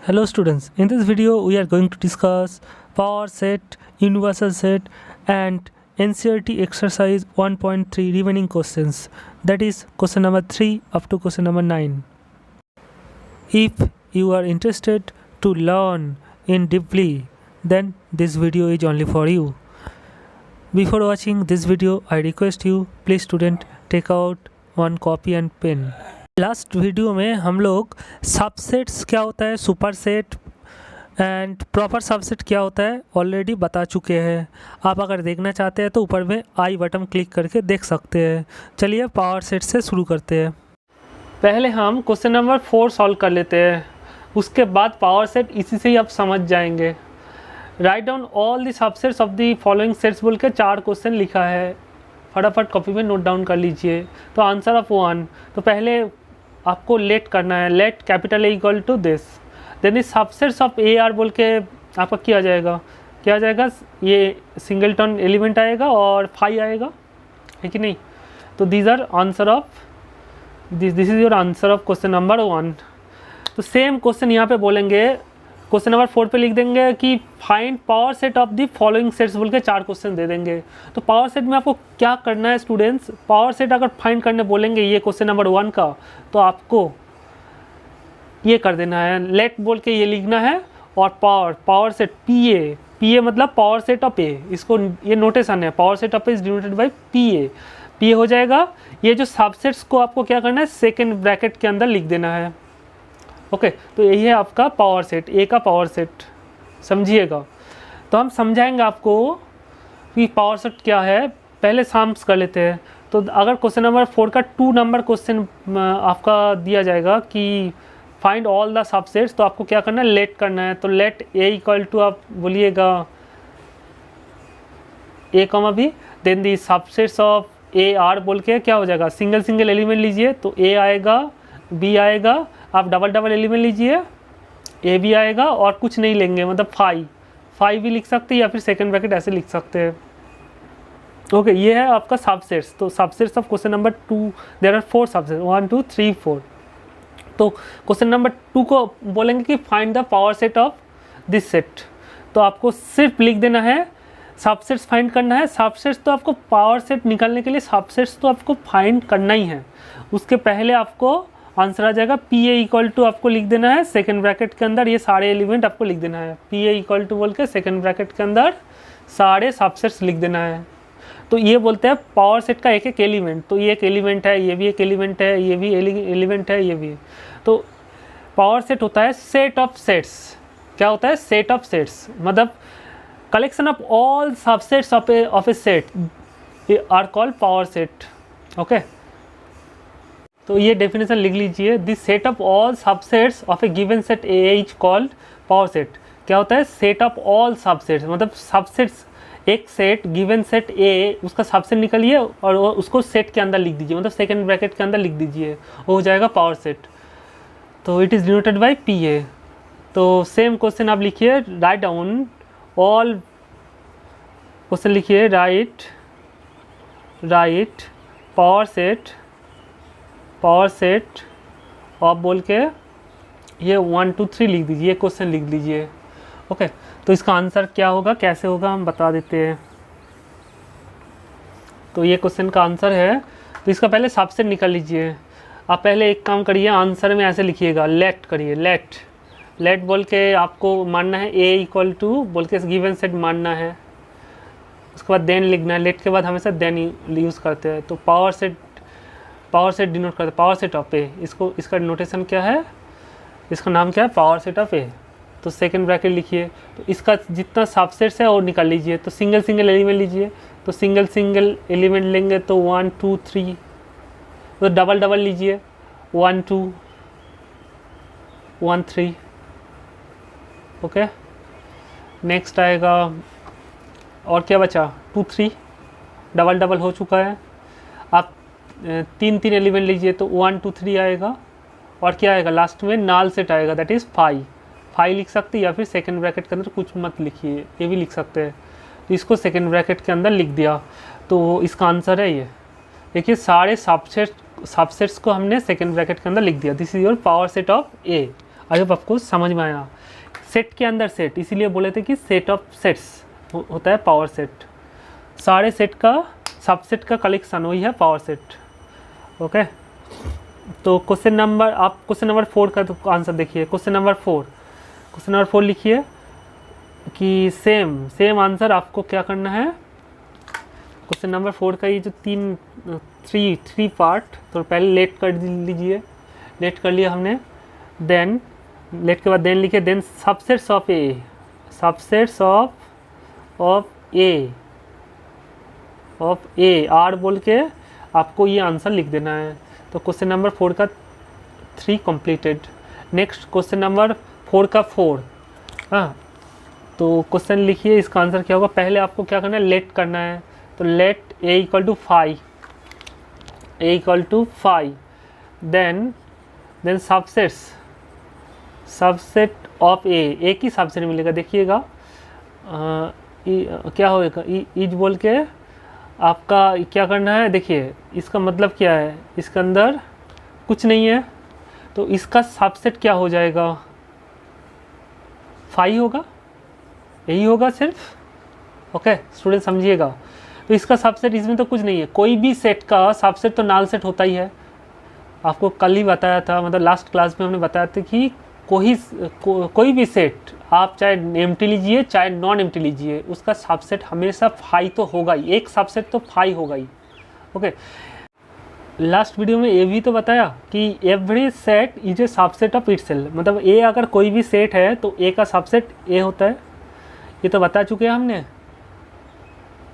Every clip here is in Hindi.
Hello students, in this video we are going to discuss power set, universal set and NCERT exercise 1.3 remaining questions, that is question number 3 up to question number 9. If you are interested to learn in deeply, then this video is only for you. Before watching this video, I request you, please student, take out one copy and pen. Last video में हम लोग सबसेट्स क्या होता है, सुपरसेट एंड प्रॉपर सबसेट क्या होता है ऑलरेडी बता चुके हैं. आप अगर देखना चाहते हैं तो ऊपर में आई बटन क्लिक करके देख सकते हैं. चलिए पावर सेट से शुरू करते हैं. पहले हम क्वेश्चन नंबर 4 सॉल्व कर लेते हैं, उसके बाद पावर सेट इसी से ही आप समझ जाएंगे. Write down all the subsets of the following sets बोल के 4 क्वेश्चन लिखा है, फटाफट कॉपी में नोट डाउन कर लीजिए. तो आंसर ऑफ 1, तो पहले आपको लेट करना है, let capital A equal to this, then इस सबसेट्स ऑफ ए आर बोल के आपका क्या आ जाएगा, ये सिंगलटन एलिमेंट आएगा और फाई आएगा, है कि नहीं. तो these are answer of this is your answer of question number 1. तो सेम क्वेश्चन यहाँ पे बोलेंगे, क्वेश्चन नंबर 4 पे लिख देंगे कि find power set of the following sets बोल के 4 क्वेश्चन दे देंगे. तो पावर सेट में आपको क्या करना है स्टूडेंट्स, पावर सेट अगर फाइंड करने बोलेंगे ये क्वेश्चन नंबर 1 का, तो आपको ये कर देना है, लेट बोल के ये लिखना है और पावर सेट पी ए मतलब पावर सेट ऑफ ए, इसको ये नोटेशन है, power set of A is denoted by P A हो जाएगा. ये जो सबसेट्स को आपको क्या करना है, सेकेंड ब्रैकेट के अंदर लिख देना है. ओके तो यही है आपका पावर सेट, ए का पावर सेट, समझिएगा. तो हम समझाएंगे आपको कि पावर सेट क्या है. पहले सम्स कर लेते हैं. तो अगर क्वेश्चन नंबर 4 का 2 नंबर क्वेश्चन आपका दिया जाएगा कि फाइंड ऑल द सबसेट्स, तो आपको क्या करना है, लेट करना है. तो लेट ए इक्वल टू आप बोलिएगा A comma B, then the subsets of A are बोल के क्या हो जाएगा, सिंगल एलिमेंट लीजिए, तो ए आएगा, बी आएगा, आप डबल एलिमेंट लीजिए, ए भी आएगा और कुछ नहीं लेंगे, मतलब फाइव भी लिख सकते हैं या फिर सेकंड ब्रैकेट ऐसे लिख सकते हैं. ओके ये है आपका सबसेट्स. तो subsets of question number 2, there are 4 subsets, 1 2 3 4. तो क्वेश्चन नंबर 2 को बोलेंगे कि find the power set of this set. तो आपको सिर्फ लिख देना है, सबसेट्स फाइंड करना है. सबसेट्स तो आपको पावर सेट निकालने के लिए सबसेट्स तो आपको फाइंड करना ही है. उसके पहले आपको आंसर आ जाएगा पी ए इक्वल टू, आपको लिख देना है सेकंड ब्रैकेट के अंदर ये सारे एलिमेंट आपको लिख देना है. पी ए इक्वल टू बोल के सेकंड ब्रैकेट के अंदर सारे सबसेट्स लिख देना है. तो ये बोलते हैं पावर सेट का एक एलिमेंट. तो ये एक एलिमेंट है, ये भी एक एलिमेंट है, ये भी एलिमेंट है, ये भी. तो पावर सेट होता है सेट ऑफ सेट्स. क्या होता है, सेट ऑफ सेट्स, मतलब collection of all subsets of a set are called power set. Okay तो ये डेफिनेशन लिख लीजिए, this set of all subsets of a given set A is called power set. क्या होता है, सेट ऑफ ऑल सबसेट्स, मतलब सबसेट्स एक सेट गिवन सेट ए, उसका सबसेट निकालिए और उसको सेट के अंदर लिख दीजिए, मतलब सेकंड ब्रैकेट के अंदर लिख दीजिए, वो हो जाएगा पावर सेट. तो it is denoted by P A. तो सेम क्वेश्चन आप लिखिए, राइट डाउन ऑल क्वेश्चन लिखिए, राइट पावर सेट ऑफ बोल के ये 1 2 3 लिख दीजिए, क्वेश्चन लिख लीजिए. ओके तो इसका आंसर क्या होगा, कैसे होगा हम बता देते हैं. तो ये क्वेश्चन का आंसर है. तो इसका पहले सबसेट निकाल लीजिए. आप पहले एक काम करिए, आंसर में ऐसे लिखिएगा, लेट करिए, लेट बोल के आपको मानना है ए इक्वल टू बोल के गिवन सेट मानना है. उसके बाद देन लिखना है, लेट के बाद हमेशा देन यूज़ करते हैं. तो पावर सेट डिनोट करते हैं, पावर सेट ऑफ ए. इसका नोटेशन क्या है, इसका नाम क्या है, पावर सेट ऑफ ए. तो सेकंड ब्रैकेट लिखिए. तो इसका जितना सबसेट्स है और निकाल लीजिए. तो सिंगल एलिमेंट लीजिए. तो सिंगल एलिमेंट लेंगे तो 1 2 3. तो डबल लीजिए, 1 2 1 3. ओके नेक्स्ट आएगा, और क्या बचा, 2 3, डबल हो चुका है. आप 3 एलिमेंट लीजिए. तो 1 2 3 आएगा और क्या आएगा लास्ट में, नाल सेट आएगा, दैट इज़ 5 लिख सकते हैं, या फिर सेकंड ब्रैकेट के अंदर कुछ मत लिखिए, ये भी लिख सकते हैं. तो इसको सेकंड ब्रैकेट के अंदर लिख दिया. तो इसका आंसर है ये. देखिए सारे सबसेट्स को हमने सेकंड ब्रैकेट के अंदर लिख दिया. This is your power set of A. I hope आपको समझ में आया। सेट के अंदर सेट, इसीलिए बोले थे कि सेट ऑफ सेट्स होता है पावर सेट। सारे सेट का सबसेट का कलेक्शन वही है पावर सेट। ओके, तो क्वेश्चन नंबर 4 का तो आंसर देखिए। क्वेश्चन नंबर 4 लिखिए कि सेम आंसर आपको क्या करना है। क्वेश्चन नंबर 4 का ये जो थ्री पार्ट, तो पहले लेट कर लीजिए। लेट कर लिया हमने, देन लेट के बाद देन लिखिए, then subsets of A are बोल के आपको ये आंसर लिख देना है। तो क्वेश्चन नंबर 4 का 3 कंप्लीटेड। नेक्स्ट क्वेश्चन नंबर 4 का 4। हाँ, तो क्वेश्चन लिखिए, इसका आंसर क्या होगा। पहले आपको क्या करना है, लेट करना है। तो let A equal to 5, then subset of A की सबसेट मिलेगा। देखिएगा क्या होगा, इज बोल के आपका क्या करना है। देखिए इसका मतलब क्या है, इसके अंदर कुछ नहीं है, तो इसका सबसेट क्या हो जाएगा, 5 होगा, यही होगा सिर्फ। ओके स्टूडेंट समझिएगा। तो इसका सबसेट, इसमें तो कुछ नहीं है। कोई भी सेट का सबसेट तो नल सेट होता ही है। आपको कल ही बताया था, मतलब लास्ट क्लास में हमने बताया था कि कोई भी सेट आप चाहे एम्प्टी लीजिए चाहे नॉन एम्प्टी लीजिए, उसका सबसेट हमेशा 5 तो होगा ही, एक सबसेट तो 5 होगा ही। ओके, लास्ट वीडियो में ये भी तो बताया कि every set is a subset of itself, मतलब ए अगर कोई भी सेट है तो ए का सबसेट ए होता है, ये तो बता चुके हैं हमने।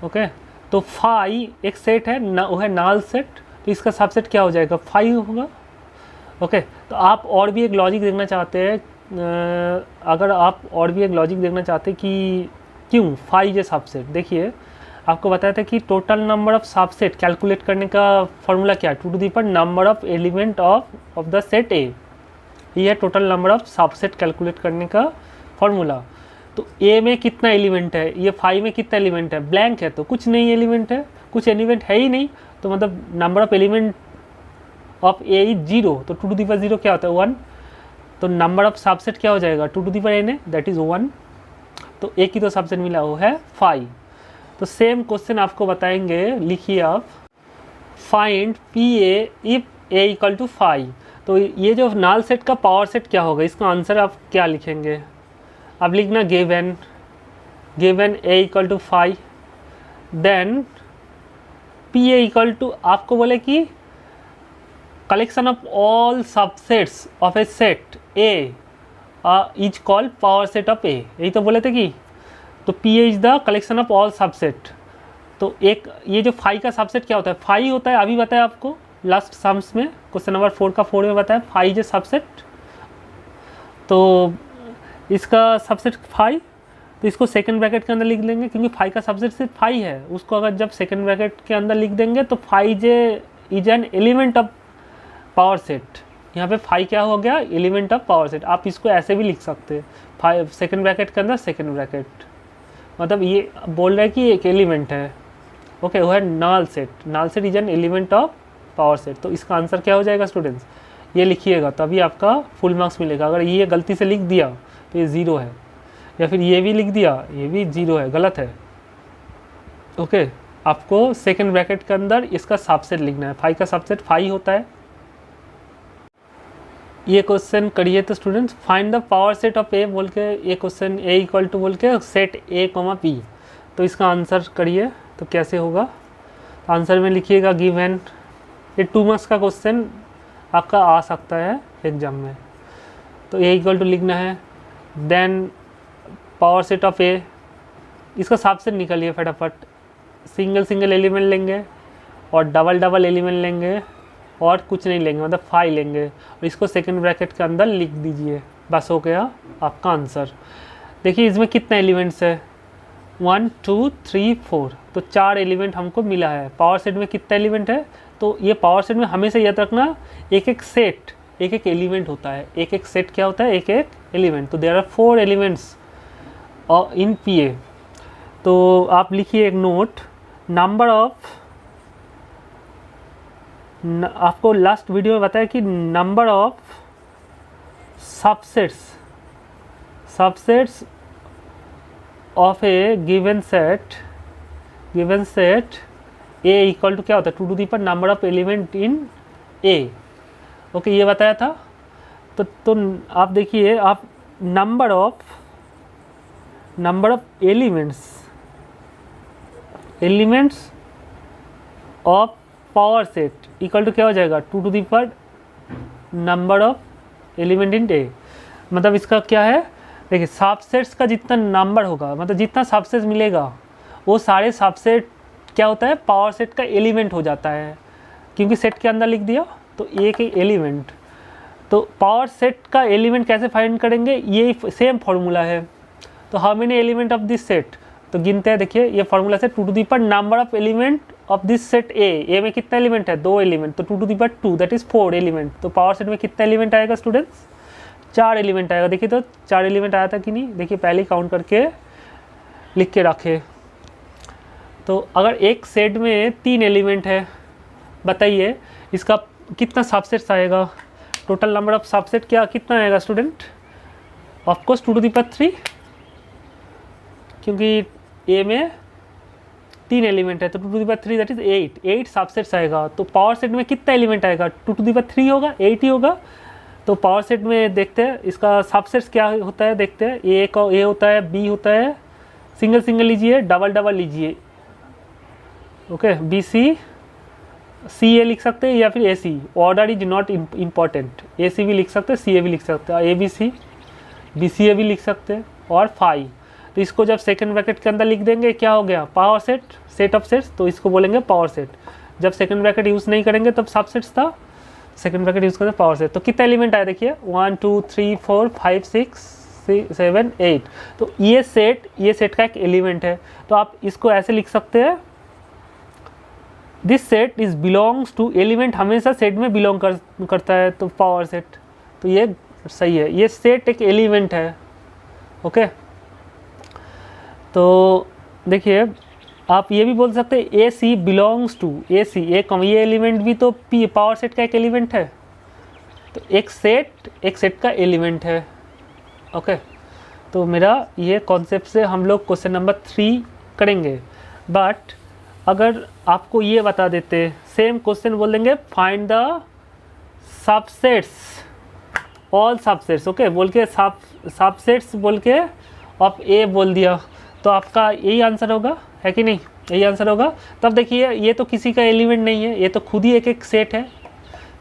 ओके, तो 5 एक सेट है वो है नल सेट, तो इसका सबसेट क्या हो जाएगा, 5 होगा। ओके, तो आप और भी एक लॉजिक देखना चाहते हैं, अगर आप और भी एक लॉजिक देखना चाहते हैं कि क्यों 5 ये सबसेट, देखिए आपको बताया था कि total number of subset calculate करने का फॉर्मूला क्या है, 2 to the power number of element of the set A, ये है total number of subset calculate करने का फॉर्मूला। तो ए में कितना एलिमेंट है, ये 5 में कितना एलिमेंट है, ब्लैंक है, तो कुछ नहीं एलिमेंट है, कुछ एलिमेंट है ही नहीं, तो मतलब number of element of A is 0, तो 2 टू द पावर 0 क्या होता है 1, तो नंबर ऑफ सबसेट क्या हो जाएगा 2 to the power n, that is 1, तो ए की तो सबसेट मिला वो है 5। तो सेम क्वेश्चन आपको बताएंगे, लिखिए आप, find P A if A equal to 5। तो ये जो नल सेट का पावर सेट क्या होगा, इसका आंसर आप क्या लिखेंगे, अब लिखना given A equal to 5, then P A equal to, आपको बोले कि collection of all subsets of a set A is called power set of A, यही तो बोले थे कि, तो P A is the collection of all subset. तो एक ये जो 5 का सबसेट क्या होता है, 5 होता है, अभी बताया आपको लास्ट सम्स में, क्वेश्चन नंबर 4 का 4 में बताया 5 इज ए सबसेट, तो इसका सबसेट 5, तो इसको सेकंड ब्रैकेट के अंदर लिख लेंगे, क्योंकि 5 का सबसेट सिर्फ 5 है, उसको अगर जब सेकंड ब्रैकेट के अंदर लिख देंगे तो 5 is an element of power set. यहाँ पे 5 क्या हो गया, एलिमेंट ऑफ पावर सेट। आप इसको ऐसे भी लिख सकते हैं, 5 सेकंड ब्रैकेट के अंदर सेकंड ब्रैकेट, मतलब ये बोल रहा है कि एक एलिमेंट है। ओके, वो है null set is an element of power set. तो इसका आंसर क्या हो जाएगा स्टूडेंट्स, ये लिखिएगा, तभी आपका फुल मार्क्स मिलेगा। अगर ये गलती से लिख दिया तो ये 0 है, या फिर ये भी लिख दिया ये भी 0 है, गलत है। ओके, आपको सेकंड ब्रैकेट के अंदर इसका सबसेट लिखना है, 5 का सबसेट 5 होता है। ये क्वेश्चन करिए तो students, find the power set of A बोल के, ये क्वेश्चन ए इक्वल टू बोल के सेट ए कॉमा पी, तो इसका आंसर करिए तो कैसे होगा, आंसर में लिखिएगा गिवन, ये 2 मार्क्स का क्वेश्चन आपका आ सकता है एग्जाम में। तो ए इक्वल टू लिखना है, देन पावर सेट ऑफ ए, इसका सबसेट निकालिए फटाफट, सिंगल एलिमेंट लेंगे और डबल एलिमेंट लेंगे और कुछ नहीं लेंगे, मतलब 5 लेंगे, और इसको सेकंड ब्रैकेट के अंदर लिख दीजिए, बस हो गया आपका आंसर। देखिए इसमें कितना एलिमेंट्स है, 1 2 3 4, तो 4 एलिमेंट हमको मिला है। पावर सेट में कितना एलिमेंट है, तो ये पावर सेट में हमेशा याद रखना, एक सेट एक एलिमेंट होता है, एक सेट क्या होता है, एक एलिमेंट। तो there are 4 elements in P A. तो आप लिखिए एक नोट, नंबर ऑफ, आपको लास्ट वीडियो में बताया कि number of subsets of a given set A equal to क्या होता है, 2 to the power number of element in A. Okay, ये बताया था। तो आप देखिए, आप number of elements of power set equal to क्या हो जाएगा, 2 to the power number of element in ए। मतलब इसका क्या है, देखिए सबसेट्स का जितना नंबर होगा, मतलब जितना सबसेट मिलेगा वो सारे सबसेट क्या होता है, पावर सेट का एलिमेंट हो जाता है, क्योंकि सेट के अंदर लिख दिया तो एक ही एलिमेंट। तो पावर सेट का एलिमेंट कैसे फाइंड करेंगे, ये सेम फार्मूला है। तो how many element of this set, तो गिनते हैं। देखिए ये फार्मूला से 2 to the power number of element of this set A में कितना एलिमेंट है, 2 एलिमेंट, तो 2 to the power 2 that is 4 element. तो पावर सेट में कितना एलिमेंट आएगा स्टूडेंट्स, 4 एलिमेंट आएगा। देखिए तो 4 एलिमेंट आया था कि नहीं, देखिए पहले ही काउंट करके लिख के रखे। तो अगर एक सेट में 3 एलिमेंट है, बताइए इसका कितना सबसेट्स आएगा, टोटल नंबर ऑफ सबसेट क्या कितना आएगा student, of course 2 to the power 3, क्योंकि ए में 3 एलिमेंट है तो 2 to the power 3 that is 8 subsets आएगा। तो पावर सेट में कितना एलिमेंट आएगा, 2 टू दी पावर 3 होगा, 8 ही होगा। तो पावर सेट में देखते हैं इसका सबसेट्स क्या होता है, देखते हैं। ए होता है, बी होता है, सिंगल लीजिए, डबल लीजिए। ओके, बी सी ए लिख सकते हैं या फिर ए सी, ऑर्डर इज नॉट इम्पॉर्टेंट। ए सी भी लिख सकते हैं, सी ए भी लिख सकते हैं, ए बी सी बी सी ए भी लिख सकते हैं, और 5। तो इसको जब सेकंड ब्रैकेट के अंदर लिख देंगे, क्या हो गया, पावर सेट ऑफ सेट्स, तो इसको बोलेंगे पावर सेट। जब सेकंड ब्रैकेट यूज़ नहीं करेंगे तब सब सेट्स था, सेकंड ब्रैकेट यूज़ करते पावर सेट। तो कितना एलिमेंट आया देखिए, 1 2 3 4 5 6 7 8। तो ये सेट का एक एलिमेंट है। तो आप इसको ऐसे लिख सकते हैं, this set is belongs to, element हमेशा सेट में बिलोंग करता है, तो पावर सेट। तो ये सही है, ये सेट एक एलिमेंट है। ओके, तो देखिए आप ये भी बोल सकते हैं ए सी बिलोंग्स टू ए सी, ये एलिमेंट भी तो पावर सेट का एक एलिमेंट है। तो एक सेट का एलिमेंट है। ओके, तो मेरा ये कॉन्सेप्ट से हम लोग क्वेश्चन नंबर 3 करेंगे। बट अगर आपको ये बता देते, सेम क्वेश्चन बोल देंगे, find the subsets, all subsets. Okay, बोल के सबसेट्स बोल के आप ए बोल दिया, तो आपका यही आंसर होगा, है कि नहीं, यही आंसर होगा। तब देखिए ये तो किसी का एलिमेंट नहीं है, ये तो खुद ही एक सेट है।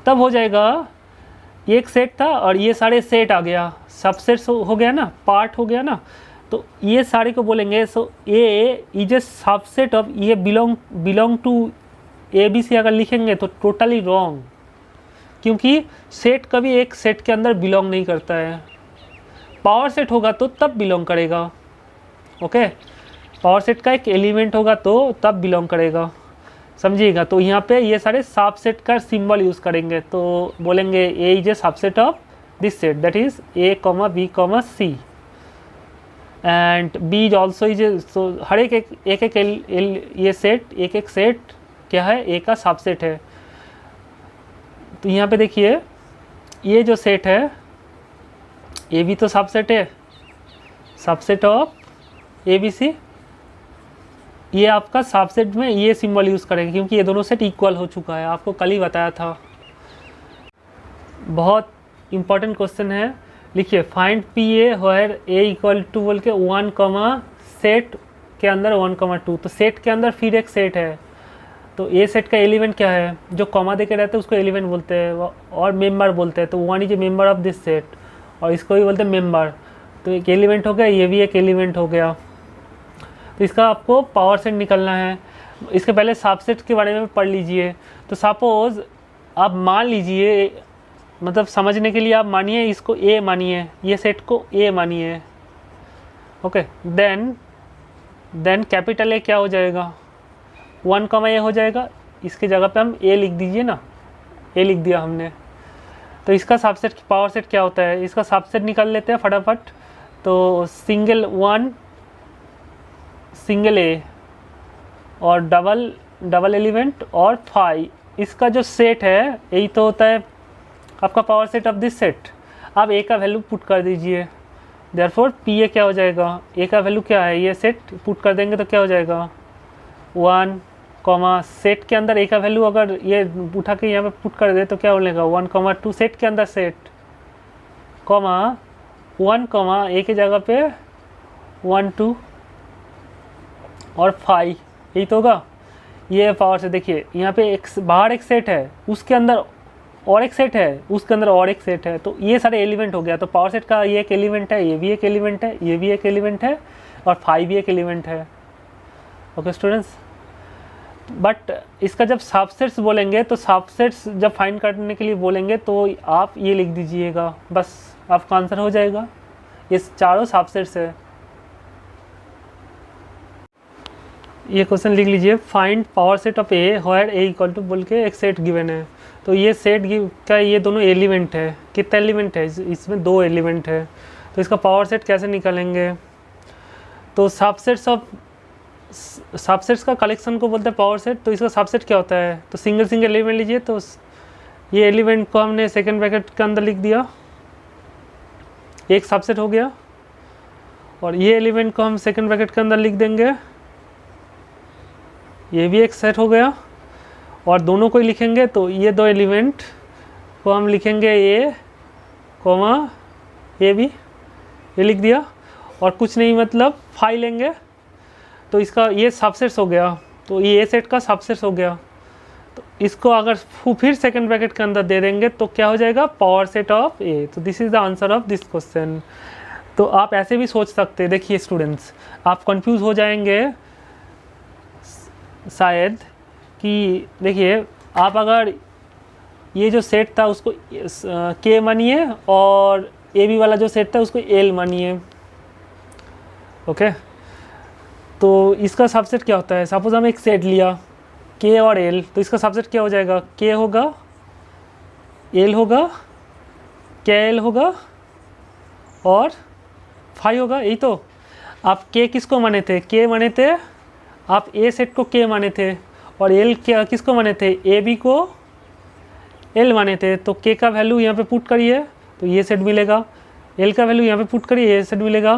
तब हो जाएगा, ये एक सेट था और ये सारे सेट आ गया, सबसेट्स हो गया ना, पार्ट हो गया ना। तो ये सारे को बोलेंगे, so A is a subset of, ये belong to A B C. अगर लिखेंगे तो टोटली रॉन्ग, क्योंकि सेट कभी एक सेट के अंदर बिलोंग नहीं करता है। पावर सेट होगा तो तब बिलोंग करेगा। ओके, पावर सेट का एक एलिमेंट होगा तो तब बिलोंग करेगा, समझिएगा। तो यहाँ पे ये सारे सबसेट का सिंबल यूज़ करेंगे, तो बोलेंगे A is a subset of this set, that is A comma B comma C, and B is also is A. So हर एक ये सेट, एक सेट क्या है, ए का सबसेट है। तो यहाँ पे देखिए ये जो सेट है, ये भी तो सबसेट है, subset of A B C. ये आपका सबसेट में ये सिंबल यूज़ करेंगे, क्योंकि ये दोनों सेट इक्वल हो चुका है, आपको कल ही बताया था। बहुत इंपॉर्टेंट क्वेश्चन है, लिखिए find P A where A equal to बोल के 1 कॉमा सेट के अंदर 1 कॉमा 2। तो सेट के अंदर फिर एक सेट है, तो ए सेट का एलिमेंट क्या है, जो कॉमा दे के रहते हैं उसको एलिमेंट बोलते हैं, और मेंबर बोलते हैं। तो 1 is a member of this set, और इसको भी बोलते हैं मेंबर। तो एक एलिमेंट हो गया, ये भी एक एलिमेंट हो गया। तो इसका आपको पावर सेट निकलना है। इसके पहले सबसेट के बारे में पढ़ लीजिए। तो सपोज आप मान लीजिए, मतलब समझने के लिए आप मानिए इसको ए मानिए, ये सेट को ए मानिए। ओके, देन कैपिटल ए क्या हो जाएगा, 1 कॉमा ए हो जाएगा। इसकी जगह पे हम ए लिख दीजिए ना, ए लिख दिया हमने। तो इसका सबसेट पावर सेट क्या होता है, इसका सबसेट निकाल लेते हैं फटाफट। तो सिंगल 1 सिंगल ए और डबल एलिमेंट और 5, इसका जो सेट है यही तो होता है आपका power set of this set. अब ए का वैल्यू पुट कर दीजिए, देयरफॉर पी ए क्या हो जाएगा, ए का वैल्यू क्या है, ये सेट पुट कर देंगे तो क्या हो जाएगा 1 कॉमा सेट के अंदर ए का वैल्यू अगर ये उठा के यहाँ पे पुट कर दे तो क्या बोलेगा 1 कॉमा 2 सेट के अंदर सेट कॉमा 1 कॉमा ए की जगह पे 1 2 और 5, यही तो होगा। ये पावर से देखिए यहाँ पे एक बाहर एक सेट है, उसके अंदर और एक सेट है, उसके अंदर और एक सेट है, तो ये सारे एलिमेंट हो गया। तो पावर सेट का ये एक एलिमेंट है, ये भी एक एलिमेंट है, ये भी एक एलिमेंट है और 5 भी एक एलिमेंट है। ओके स्टूडेंट्स, बट इसका जब सबसेट्स बोलेंगे तो सबसेट्स जब फाइंड करने के लिए बोलेंगे तो आप ये लिख दीजिएगा, बस आपका आंसर हो जाएगा। ये चारों सबसेट्स है। ये क्वेश्चन लिख लीजिए, find power set of A where A equal to बोल के एक सेट गिवन है। तो ये सेट का ये दोनों एलिमेंट है, कितना एलिमेंट है इसमें 2 एलिमेंट है। तो इसका पावर सेट कैसे निकालेंगे, तो सबसेट्स का कलेक्शन को बोलते हैं पावर सेट। तो इसका सबसेट क्या होता है, तो सिंगल सिंगल एलिमेंट लीजिए। तो ये एलिमेंट को हमने सेकंड ब्रैकेट के अंदर लिख दिया, एक सबसेट हो गया, और ये एलिमेंट को हम सेकंड ब्रैकेट के अंदर लिख देंगे, ये भी एक सेट हो गया। और दोनों को ही लिखेंगे तो ये 2 एलिमेंट को हम लिखेंगे ए कॉमा ये भी, ये लिख दिया। और कुछ नहीं मतलब 5 लेंगे तो इसका ये सबसेट्स हो गया, तो ये ए सेट का सबसेट्स हो गया। तो इसको अगर फिर सेकंड ब्रैकेट के अंदर दे देंगे तो क्या हो जाएगा पावर सेट ऑफ ए। तो this is the answer of this question. तो आप ऐसे भी सोच सकते हैं। देखिए स्टूडेंट्स, आप कंफ्यूज हो जाएंगे शायद कि देखिए आप अगर ये जो सेट था उसको के मानिए और ए बी वाला जो सेट था उसको एल मानिए। ओके, तो इसका सबसेट क्या होता है, सपोज हम एक सेट लिया के और एल, तो इसका सबसेट क्या हो जाएगा, के होगा, एल होगा, के एल होगा और 5 होगा। यही तो आप के किसको माने थे, के माने थे, आप ए सेट को के माने थे, और एल क्या किसको माने थे, ए बी को एल माने थे। तो के का वैल्यू यहाँ पे पुट करिए तो ये सेट मिलेगा, एल का वैल्यू यहाँ पे पुट करिए ये सेट मिलेगा,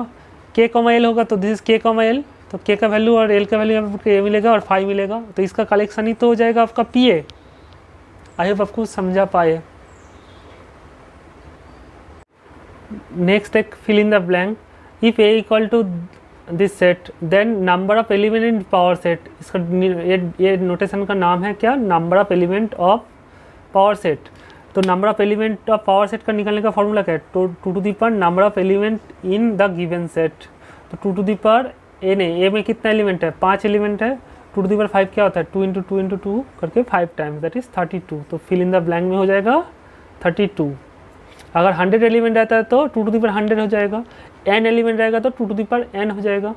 के कॉमा एल होगा तो दिस इज के कॉमा एल, तो के का वैल्यू और एल का वैल्यू यहाँ पे पुट करिए मिलेगा और 5 मिलेगा। तो इसका कलेक्शन ही तो हो जाएगा आपका पी ए। आई होप आपको समझा पाए। नेक्स्ट एक fill in the blank, if A equal to this set then number of element in power set. इसका ये नोटेशन का नाम है क्या, number of element of power set. तो number of element of power set का निकालने का फॉर्मूला क्या है, तो 2 to the power number of element in the given set. तो 2 टू दी पावर ए नहीं, ए में कितना एलिमेंट है, 5 एलिमेंट है। 2 टू दी पावर 5 क्या होता है, 2 इंटू 2 इंटू 2 करके 5 टाइम्स, दैट इज 32। तो फिल इन द ब्लैंक में हो जाएगा 32। अगर 100 एलिमेंट रहता है तो 2 टू दी पावर 100 हो जाएगा, n एलिमेंट रहेगा तो 2 टू दी पावर n हो जाएगा।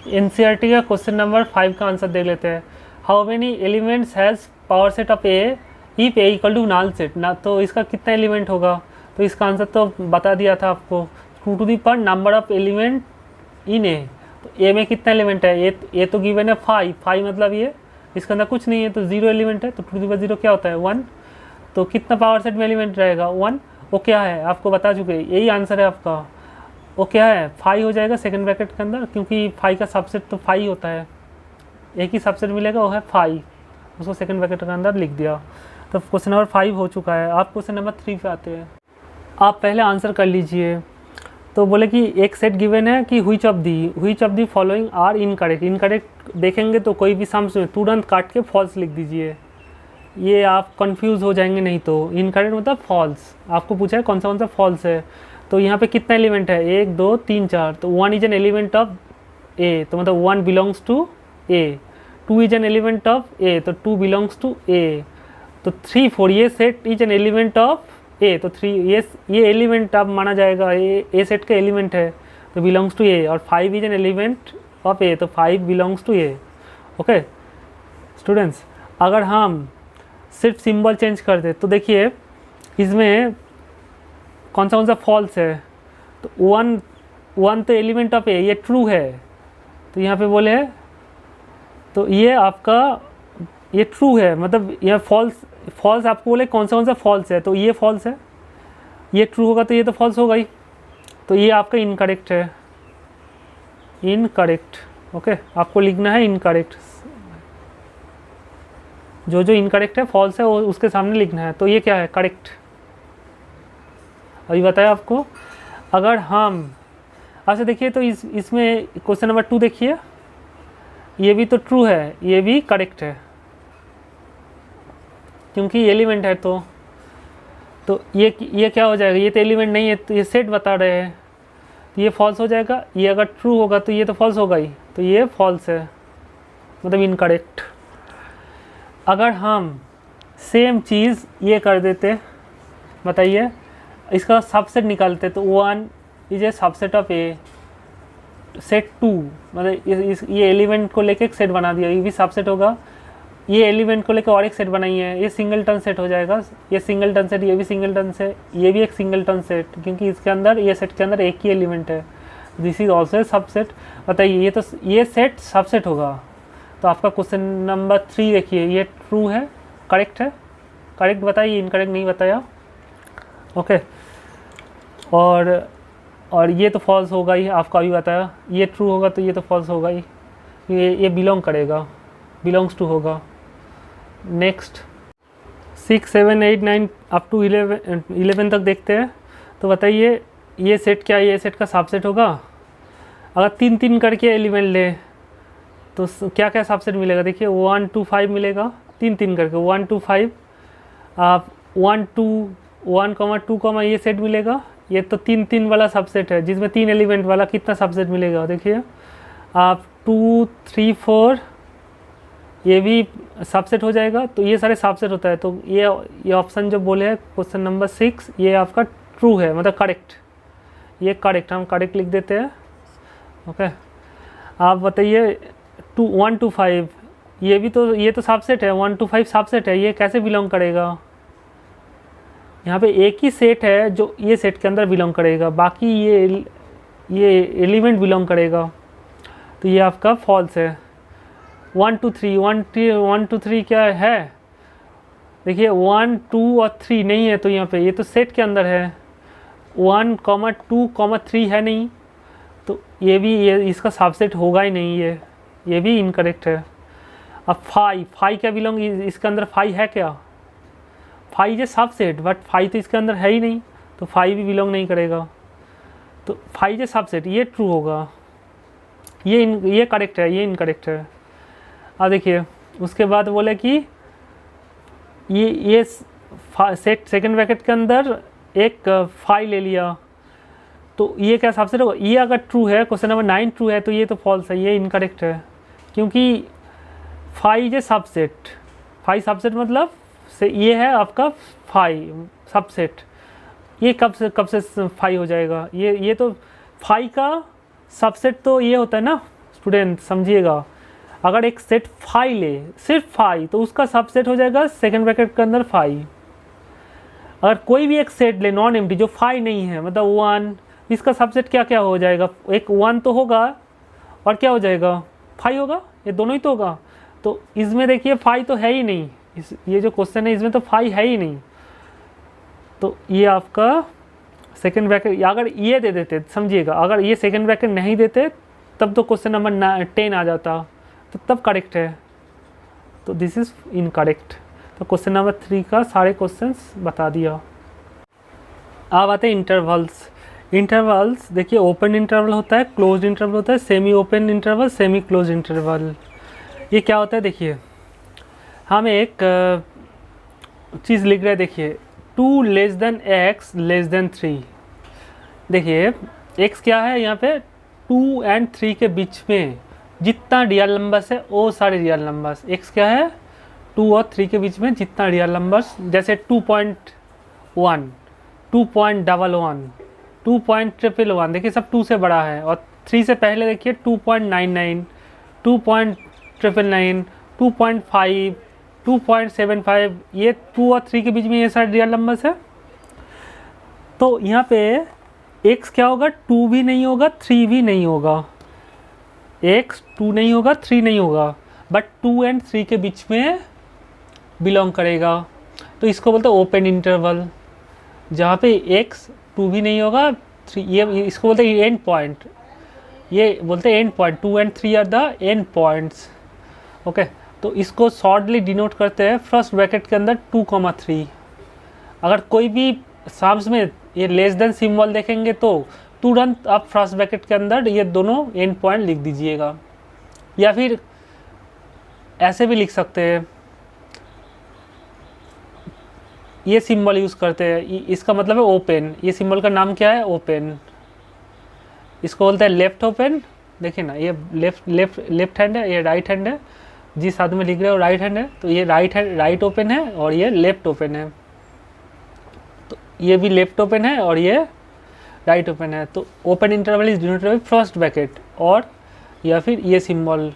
एनसीईआरटी का क्वेश्चन नंबर 5 का आंसर देख लेते हैं। How many elements has power set of A if A equal to null set ना। तो इसका कितना एलिमेंट होगा, तो इसका आंसर तो बता दिया था आपको, 2 to the power number of element in A. तो ए में कितना एलिमेंट है, ए तो गिवन है 5 मतलब ये इसके अंदर कुछ नहीं है तो 0 एलिमेंट है। तो 2 टू दी पावर 0 क्या होता है 1। तो कितना पावर सेट में एलिमेंट रहेगा 1। वो क्या है आपको बता चुके, यही आंसर है आपका। वो क्या है 5 हो जाएगा सेकंड ब्रैकेट के अंदर, क्योंकि 5 का सबसेट तो 5 होता है, एक ही सबसेट मिलेगा वो है 5, उसको सेकंड ब्रैकेट के अंदर लिख दिया। तो क्वेश्चन नंबर 5 हो चुका है। आप क्वेश्चन नंबर 3 पे आते हैं। आप पहले आंसर कर लीजिए। तो बोले कि एक सेट गिवन है कि which of the following are incorrect. Incorrect देखेंगे तो कोई भी सम्स में तुरंत काट के फॉल्स लिख दीजिए, ये आप कंफ्यूज हो जाएंगे नहीं तो। इनकरेक्ट मतलब फॉल्स, आपको पूछा है कौन सा फॉल्स है। तो यहाँ पे कितना एलिमेंट है 1 2 3 4, तो 1 is an element of A, तो मतलब 1 belongs to A. 2 is an element of A, तो 2 बिलोंग्स टू ए। तो 3 4 ये set is an element of A, तो 3 ये एलिमेंट अब माना जाएगा, ए सेट का एलिमेंट है तो बिलोंग्स टू ए। और 5 is an element of A, तो 5 belongs to A. Okay students, अगर हम सिर्फ सिंबल चेंज कर दे तो देखिए इसमें कौन सा फॉल्स है। तो 1 तो एलिमेंट ऑफ ए, ये ट्रू है तो यहाँ पे बोले है, तो ये आपका ये ट्रू है, मतलब यह फॉल्स आपको बोले कौन सा फॉल्स है, तो ये फॉल्स है। ये ट्रू होगा तो ये तो फॉल्स होगा ही, तो ये आपका इनकरेक्ट है, इनकरेक्ट। ओके, आपको लिखना है इनकरेक्ट, जो जो इनकरेक्ट है फॉल्स है वो उसके सामने लिखना है। तो ये क्या है, करेक्ट। अभी बताया आपको। अगर हम अच्छा देखिए तो इसमें क्वेश्चन नंबर 2 देखिए, ये भी तो ट्रू है, ये भी करेक्ट है क्योंकि एलिमेंट है। तो ये क्या हो जाएगा, ये तो एलिमेंट नहीं है, तो ये सेट बता रहे हैं, तो ये फॉल्स हो जाएगा। ये अगर ट्रू होगा तो ये तो फॉल्स होगा ही, तो ये फॉल्स है, मतलब इनकरेक्ट। अगर हम सेम चीज़ ये कर देते, बताइए, इसका सबसेट निकालते, तो 1 is a subset of a, set 2 मतलब ये एलिमेंट को लेके एक सेट बना दिया, ये भी सबसेट होगा। ये एलिमेंट को लेके और एक सेट बनाई है, ये सिंगलटन सेट हो जाएगा। ये सिंगलटन सेट, ये भी सिंगलटन से, ये भी एक सिंगलटन सेट, क्योंकि इसके अंदर, ये सेट के अंदर एक ही एलिमेंट है। This is also a subset. बताइए, ये सेट सबसेट होगा। तो आपका क्वेश्चन नंबर 3 देखिए, ये ट्रू है, करेक्ट है, करेक्ट बताइए, इनकरेक्ट नहीं बताया। ओके, और ये तो फॉल्स होगा ही, आपका अभी बताया। ये ट्रू होगा तो ये तो फॉल्स होगा ही, ये बिलोंग करेगा, बिलोंग्स टू होगा। नेक्स्ट 6, 7, 8, 9 अप टू 11 तक देखते हैं। तो बताइए, ये सेट क्या है, ये सेट का सबसेट होगा। अगर 3-3 करके एलिमेंट ले तो क्या क्या सबसेट मिलेगा, देखिए 1 2 5 मिलेगा, 3-3 करके 1 2 5। आप 1 2 1, 2, ये सेट मिलेगा। ये तो 3-3 वाला सबसेट है, जिसमें 3 एलिमेंट वाला कितना सबसेट मिलेगा, देखिए आप 2 3 4, ये भी सबसेट हो जाएगा। तो ये सारे सबसेट होता है। तो ये ऑप्शन जो बोले हैं क्वेश्चन नंबर 6, ये आपका ट्रू है, मतलब करेक्ट, ये करेक्ट, हम करेक्ट लिख देते हैं। ओके, आप बताइए 1 2 5, ये तो सबसेट है, 1 2 5 सबसेट है, ये कैसे बिलोंग करेगा। यहाँ पे एक ही सेट है जो ये सेट के अंदर बिलोंग करेगा, बाकी ये एलिमेंट बिलोंग करेगा, तो ये आपका फॉल्स है। 1 2 3 1 2 3 क्या है, देखिए 1 2 और 3 नहीं है, तो यहाँ पे ये तो सेट के अंदर है, 1 2 3 है नहीं, तो ये इसका सबसेट होगा ही नहीं, ये भी इनकरेक्ट है। अब 5 क्या बिलोंग, इसके अंदर 5 है क्या, 5 है सबसेट, बट 5 तो इसके अंदर है ही नहीं, तो 5 भी बिलोंग नहीं करेगा। तो 5 है सबसेट, ये ट्रू होगा, ये करेक्ट है, ये इनकरेक्ट है। अब देखिए उसके बाद बोले कि ये सेट सेकंड ब्रैकेट के अंदर एक 5 ले लिया, तो ये क्या सबसेट होगा। ये अगर ट्रू है, क्वेश्चन नंबर 9 ट्रू है, तो ये तो फॉल्स है, ये इनकरेक्ट है, क्योंकि 5 है सबसेट, 5 सबसेट मतलब से ये है आपका 5 सबसेट। ये कब से 5 हो जाएगा, ये तो 5 का सबसेट तो ये होता है ना स्टूडेंट, समझिएगा। अगर एक सेट 5 ले, सिर्फ 5, तो उसका सबसेट हो जाएगा सेकंड ब्रैकेट के अंदर 5। अगर कोई भी एक सेट ले नॉन एम्प्टी जो 5 नहीं है, मतलब 1, इसका सबसेट क्या क्या हो जाएगा, एक 1 तो होगा और क्या हो जाएगा 5 होगा, ये दोनों ही तो होगा। तो इसमें देखिए 5 तो है ही नहीं, ये जो क्वेश्चन है इसमें तो 5 है ही नहीं, तो ये आपका सेकंड ब्रैकेट। अगर ये दे देते, समझिएगा, अगर ये सेकंड ब्रैकेट नहीं देते तब तो क्वेश्चन नंबर 10 आ जाता, तो तब करेक्ट है, तो दिस इज इनकरेक्ट। तो क्वेश्चन नंबर 3 का सारे क्वेश्चंस बता दिया। अब आते हैं इंटरवल्स। इंटरवल्स देखिए, ओपन इंटरवल होता है, क्लोज्ड इंटरवल होता है, semi open interval, semi close interval. ये क्या होता है, देखिए हम एक चीज़ लिख रहे हैं, देखिए 2 less than x less then 3। देखिए x क्या है, यहाँ पे 2 और 3 के बीच में जितना रियल नंबर्स है वो सारे रियल नंबर्स। x क्या है, 2 और 3 के बीच में जितना रियल नंबर्स, जैसे 2.1, 2.11, 2.111, देखिए सब 2 से बड़ा है, और 3 से पहले देखिए 2.99, 2.999, 2.5, 2.75, ये 2 और 3 के बीच में ये सारे रियल नंबर्स है। तो यहाँ पे x क्या होगा, 2 भी नहीं होगा, 3 भी नहीं होगा, x 2 नहीं होगा, 3 नहीं होगा, बट 2 और 3 के बीच में बिलोंग करेगा, तो इसको बोलते हैं ओपन इंटरवल। जहाँ पे x 2 भी नहीं होगा 3, ये इसको बोलते हैं एंड पॉइंट, ये बोलते हैं end point, 2 and 3 are the end points. Okay, तो इसको शॉर्टली डिनोट करते हैं फर्स्ट ब्रैकेट के अंदर 2,3। अगर कोई भी साम्स में ये लेस देन सिंबल देखेंगे तो तुरंत आप फर्स्ट ब्रैकेट के अंदर ये दोनों एंड पॉइंट लिख दीजिएगा, या फिर ऐसे भी लिख सकते हैं, ये सिंबल यूज़ करते हैं, इसका मतलब है ओपन। ये सिंबल का नाम क्या है? ओपन। इसको बोलते हैं लेफ्ट ओपन। देखिए ना, ये लेफ्ट हैंड है, ये राइट हैंड है, जिस हाथ में लिख रहे हो राइट हैंड है, तो ये राइट ओपन है और ये लेफ्ट ओपन है। तो ये भी लेफ्ट ओपन है और ये राइट ओपन है। तो open interval is denoted by first bracket, और या फिर ये सिंबल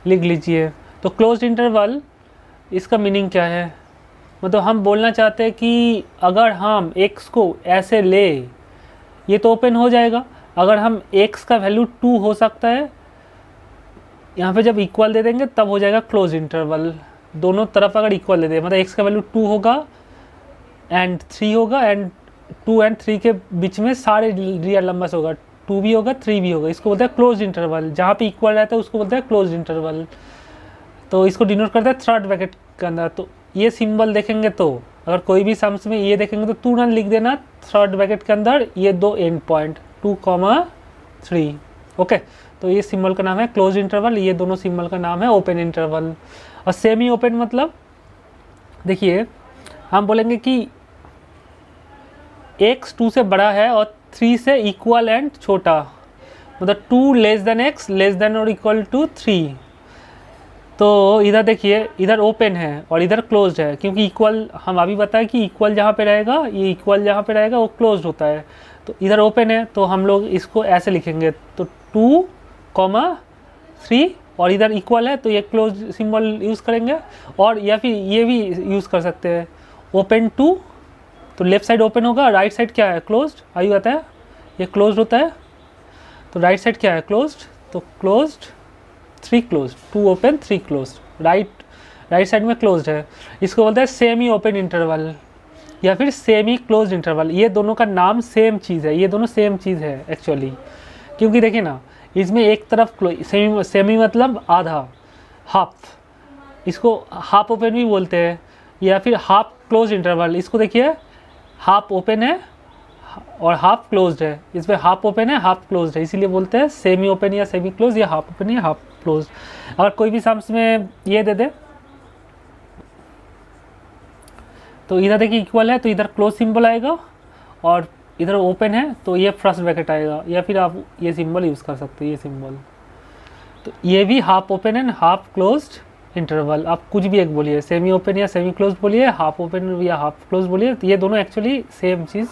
लिख लीजिए। तो क्लोज्ड इंटरवल, इसका मीनिंग क्या है? मतलब हम बोलना चाहते हैं कि अगर हम x को ऐसे ले, ये तो ओपन हो जाएगा। अगर हम x का वैल्यू 2 हो सकता है, यहाँ पे जब इक्वल दे देंगे तब हो जाएगा क्लोज इंटरवल। दोनों तरफ अगर इक्वल दे दें, मतलब x का वैल्यू 2 होगा एंड 3 होगा, एंड 2 and 3 के बीच में सारे रियल नंबर्स होगा, 2 भी होगा 3 भी होगा, इसको बोलते हैं क्लोज इंटरवल। जहाँ पे इक्वल रहता है उसको बोलते हैं क्लोज इंटरवल। तो इसको डिनोट करता है थर्ड ब्रैकेट के अंदर। तो ये सिंबल देखेंगे तो अगर कोई भी सम्स में ये देखेंगे तो तुरंत लिख देना थर्ड ब्रैकेट के अंदर ये दो एंड पॉइंट 2,3। ओके, तो ये सिंबल का नाम है क्लोज इंटरवल, ये दोनों सिंबल का नाम है ओपन इंटरवल। और सेमी ओपन मतलब देखिए, हम बोलेंगे कि x 2 से बड़ा है और 3 से इक्वल एंड छोटा, मतलब 2 less than x less than और इक्वल टू 3। तो इधर देखिए, इधर ओपन है और इधर क्लोज्ड है, क्योंकि इक्वल हम अभी बताएं कि इक्वल जहाँ पे रहेगा, ये इक्वल जहाँ पे रहेगा वो क्लोज्ड होता है। तो इधर ओपन है तो हम लोग इसको ऐसे लिखेंगे, तो 2,3, और इधर इक्वल है तो ये क्लोज सिंबल यूज़ करेंगे। और या फिर ये भी यूज़ कर सकते हैं, ओपन 2, तो लेफ्ट साइड ओपन होगा, राइट साइड क्या है? क्लोज्ड। अभी बताया ये क्लोज्ड होता है, तो राइट साइड क्या है? क्लोज्ड। तो closed 3 closed, 2 open 3 closed, right side में क्लोज्ड है। इसको बोलते हैं सेमी ओपन इंटरवल या फिर सेमी क्लोज्ड इंटरवल। ये दोनों का नाम सेम चीज़ है, ये दोनों सेम चीज़ है एक्चुअली, क्योंकि देखिए ना, इसमें एक तरफ सेमी मतलब आधा, हाफ, इसको हाफ ओपन भी बोलते हैं, या फिर हाफ क्लोज इंटरवल। इसको देखिए, हाफ ओपन है और हाफ क्लोज्ड है, इसमें हाफ ओपन है हाफ क्लोज्ड है, इसीलिए बोलते हैं सेमी ओपन या सेमी क्लोज, या हाफ ओपन या हाफ क्लोज्ड। अगर कोई भी सम्स में ये दे दे, तो इधर देखिए इक्वल है तो इधर क्लोज सिंबल आएगा, और इधर ओपन है तो ये फर्स्ट ब्रैकेट आएगा, या फिर आप ये सिंबल यूज़ कर सकते हैं, ये सिंबल। तो ये भी half open and half closed interval, आप कुछ भी एक बोलिए, सेमी ओपन या सेमी क्लोज बोलिए, हाफ ओपन या हाफ क्लोज बोलिए, तो ये दोनों एक्चुअली सेम चीज़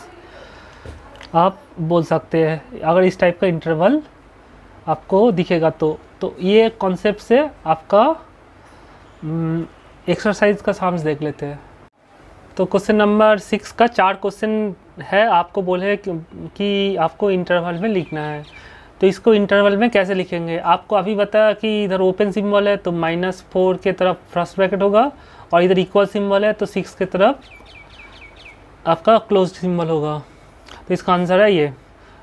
आप बोल सकते हैं अगर इस टाइप का इंटरवल आपको दिखेगा तो ये कॉन्सेप्ट से आपका एक्सरसाइज का साम्स देख लेते हैं। तो क्वेश्चन नंबर 6 का 4 क्वेश्चन है, आपको बोले कि आपको इंटरवल में लिखना है। तो इसको इंटरवल में कैसे लिखेंगे? आपको अभी बताया कि इधर ओपन सिंबल है तो -4 के तरफ फर्स्ट ब्रैकेट होगा, और इधर इक्वल सिंबल है तो 6 के तरफ आपका क्लोज्ड सिंबल होगा। तो इसका आंसर है ये।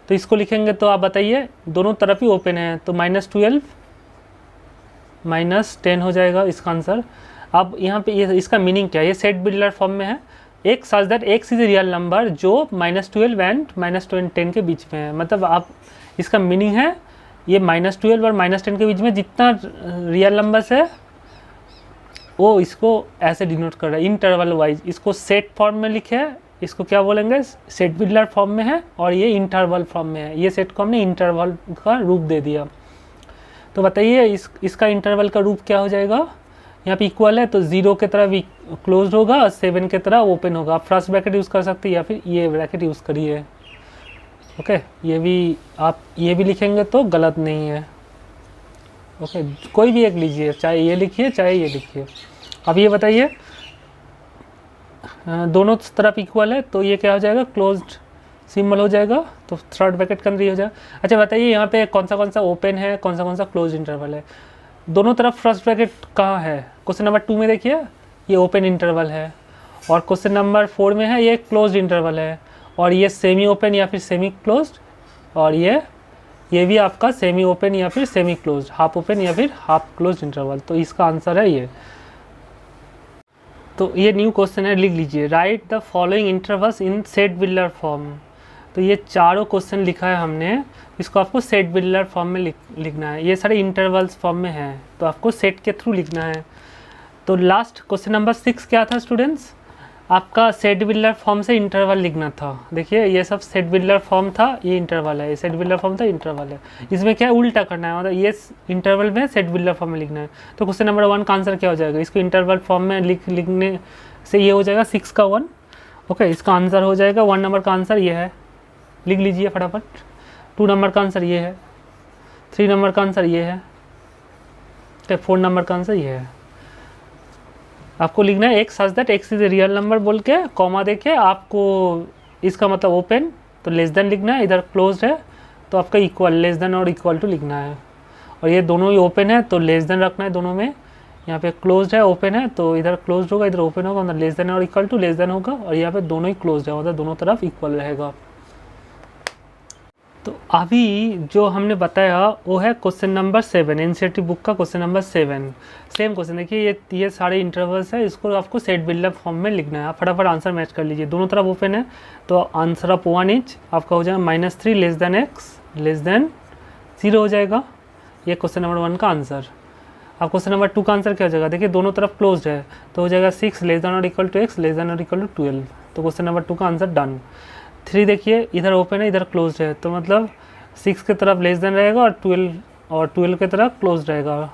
तो इसको लिखेंगे तो आप बताइए, दोनों तरफ ही ओपन है तो -12 -10 हो जाएगा इसका आंसर। अब यहाँ पे ये इसका मीनिंग क्या है? ये सेट बिल्डर फॉर्म में है, एक such that x is a real number जो -12 एंड -10 के बीच में है। मतलब आप इसका मीनिंग है ये -12 और -10 के बीच में जितना रियल नंबर्स है वो इसको ऐसे डिनोट कर रहा है इंटरवल वाइज। इसको सेट फॉर्म में लिखे है, इसको क्या बोलेंगे? सेट बिल्डर फॉर्म में है, और ये इंटरवल फॉर्म में है। ये सेट को हमने इंटरवल का रूप दे दिया। तो बताइए इसका इंटरवल का रूप क्या हो जाएगा? यहाँ पे इक्वल है तो 0 के तरफ क्लोज होगा और 7 के तरफ ओपन होगा। आप फर्स्ट ब्रैकेट यूज़ कर सकते हैं या फिर ये ब्रैकेट यूज़ करिए। ओके, ये भी आप ये भी लिखेंगे तो गलत नहीं है। ओके, कोई भी एक लीजिए, चाहे ये लिखिए चाहे ये लिखिए। अब ये बताइए, दोनों तरफ इक्वल है तो ये क्या हो जाएगा? क्लोज्ड सिंबल हो जाएगा, तो थर्ड ब्रैकेट के अंदर ही हो जाएगा। अच्छा बताइए, यहाँ पे कौन सा ओपन है, कौन सा क्लोज इंटरवल है? दोनों तरफ फर्स्ट ब्रैकेट कहाँ है? क्वेश्चन नंबर 2 में देखिए, ये ओपन इंटरवल है, और क्वेश्चन नंबर 4 में है ये क्लोज्ड इंटरवल है, और ये सेमी ओपन या फिर सेमी क्लोज्ड, और ये भी आपका सेमी ओपन या फिर सेमी क्लोज्ड, हाफ ओपन या फिर हाफ क्लोज्ड इंटरवल। तो इसका आंसर है ये। तो ये न्यू क्वेश्चन है, लिख लीजिए, right the following intervals in set builder form. तो ये चारों क्वेश्चन लिखा है हमने, इसको आपको सेट बिल्डर फॉर्म में लिखना है। ये सारे इंटरवल्स फॉर्म में हैं, तो आपको सेट के थ्रू लिखना है। तो लास्ट क्वेश्चन नंबर 6 क्या था स्टूडेंट्स, आपका सेट बिल्डर फॉर्म से इंटरवल लिखना था। देखिए ये सब सेट बिल्डर फॉर्म था, ये इंटरवल है, ये सेट बिल्डर फॉर्म था, इंटरवल है। इसमें क्या है, उल्टा करना है, मतलब ये इंटरवल में सेट बिल्डर फॉर्म में लिखना है। तो क्वेश्चन नंबर 1 का आंसर क्या हो जाएगा, इसको इंटरवल फॉर्म में लिखने से ये हो जाएगा 6 का 1। ओके, इसका आंसर हो जाएगा 1 नंबर का आंसर ये है, लिख लीजिए फटाफट। 2 नंबर का आंसर ये है, 3 नंबर का आंसर ये है, 4 नंबर का आंसर ये है। आपको लिखना है x such that x is a real number बोल के कॉमा देके, आपको इसका मतलब ओपन तो लेस देन लिखना है, इधर क्लोज्ड है तो आपका इक्वल, लेस देन और इक्वल टू लिखना है। और ये दोनों ही ओपन है तो लेस देन रखना है दोनों में, यहाँ पे क्लोज्ड है ओपन है तो इधर क्लोज्ड होगा, इधर ओपन होगा, मतलब लेस देन और इक्वल टू लेस देन होगा, और यहाँ पे दोनों ही क्लोज्ड है, मतलब दोनों तरफ इक्वल रहेगा। तो अभी जो हमने बताया वो है क्वेश्चन नंबर 7, एनसीईआरटी बुक का क्वेश्चन नंबर 7। सेम क्वेश्चन देखिए, ये सारे इंटरवल्स है, इसको आपको सेट बिल्डर फॉर्म में लिखना है। आप फटाफट आंसर मैच कर लीजिए, दोनों तरफ ओपन है तो आंसर ऑफ 1 इज आपका हो जाएगा -3 less than x less then 0 हो जाएगा। ये क्वेश्चन नंबर 1 का आंसर। अब क्वेश्चन नंबर 2 का आंसर क्या हो जाएगा, देखिए दोनों तरफ क्लोज्ड है तो हो जाएगा 6 लेस देन और equal to x less than और इक्वल टू 12। तो क्वेश्चन नंबर 2 का आंसर डन। 3 देखिए इधर ओपन है इधर क्लोज्ड है, तो मतलब 6 की तरफ लेस देन रहेगा और 12 की तरफ क्लोज्ड रहेगा।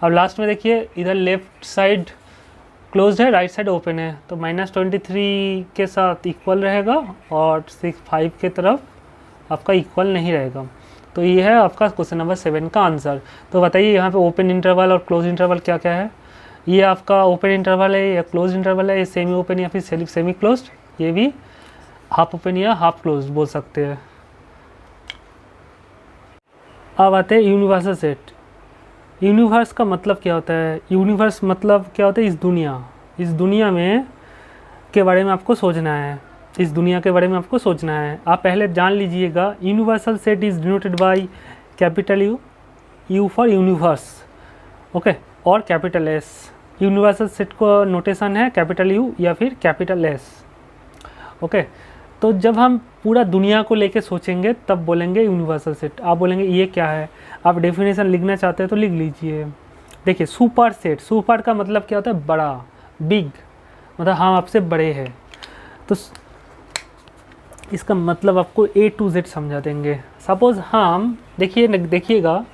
अब लास्ट में देखिए इधर लेफ्ट साइड क्लोज्ड है, राइट साइड ओपन है, तो -23 के साथ इक्वल रहेगा और 5 के तरफ आपका इक्वल नहीं रहेगा। तो ये है आपका क्वेश्चन नंबर 7 का आंसर। तो बताइए यहाँ पे ओपन इंटरवल और क्लोज इंटरवल क्या क्या है। ये आपका ओपन इंटरवल है या क्लोज इंटरवल है, ये सेमी ओपन या फिर सेमी क्लोज्ड, ये भी हाफ ओपन या हाफ क्लोज्ड बोल सकते हैं। अब आते हैं यूनिवर्सल सेट। यूनिवर्स का मतलब क्या होता है, यूनिवर्स मतलब क्या होता है, इस दुनिया में के बारे में आपको सोचना है, इस दुनिया के बारे में आपको सोचना है। आप पहले जान लीजिएगा, universal set is denoted by capital you for universe, okay, और कैपिटल एस। यूनिवर्सल सेट को नोटेशन है कैपिटल यू या फिर कैपिटल एस, ओके। तो जब हम पूरा दुनिया को लेके सोचेंगे तब बोलेंगे यूनिवर्सल सेट। आप बोलेंगे ये क्या है, आप डेफिनेशन लिखना चाहते हैं तो लिख लीजिए। देखिए सुपर सेट, सुपर का मतलब क्या होता है, बड़ा, बिग, मतलब हम आपसे बड़े हैं। तो इसका मतलब आपको A to Z समझा देंगे। सपोज़ हम देखिएगा,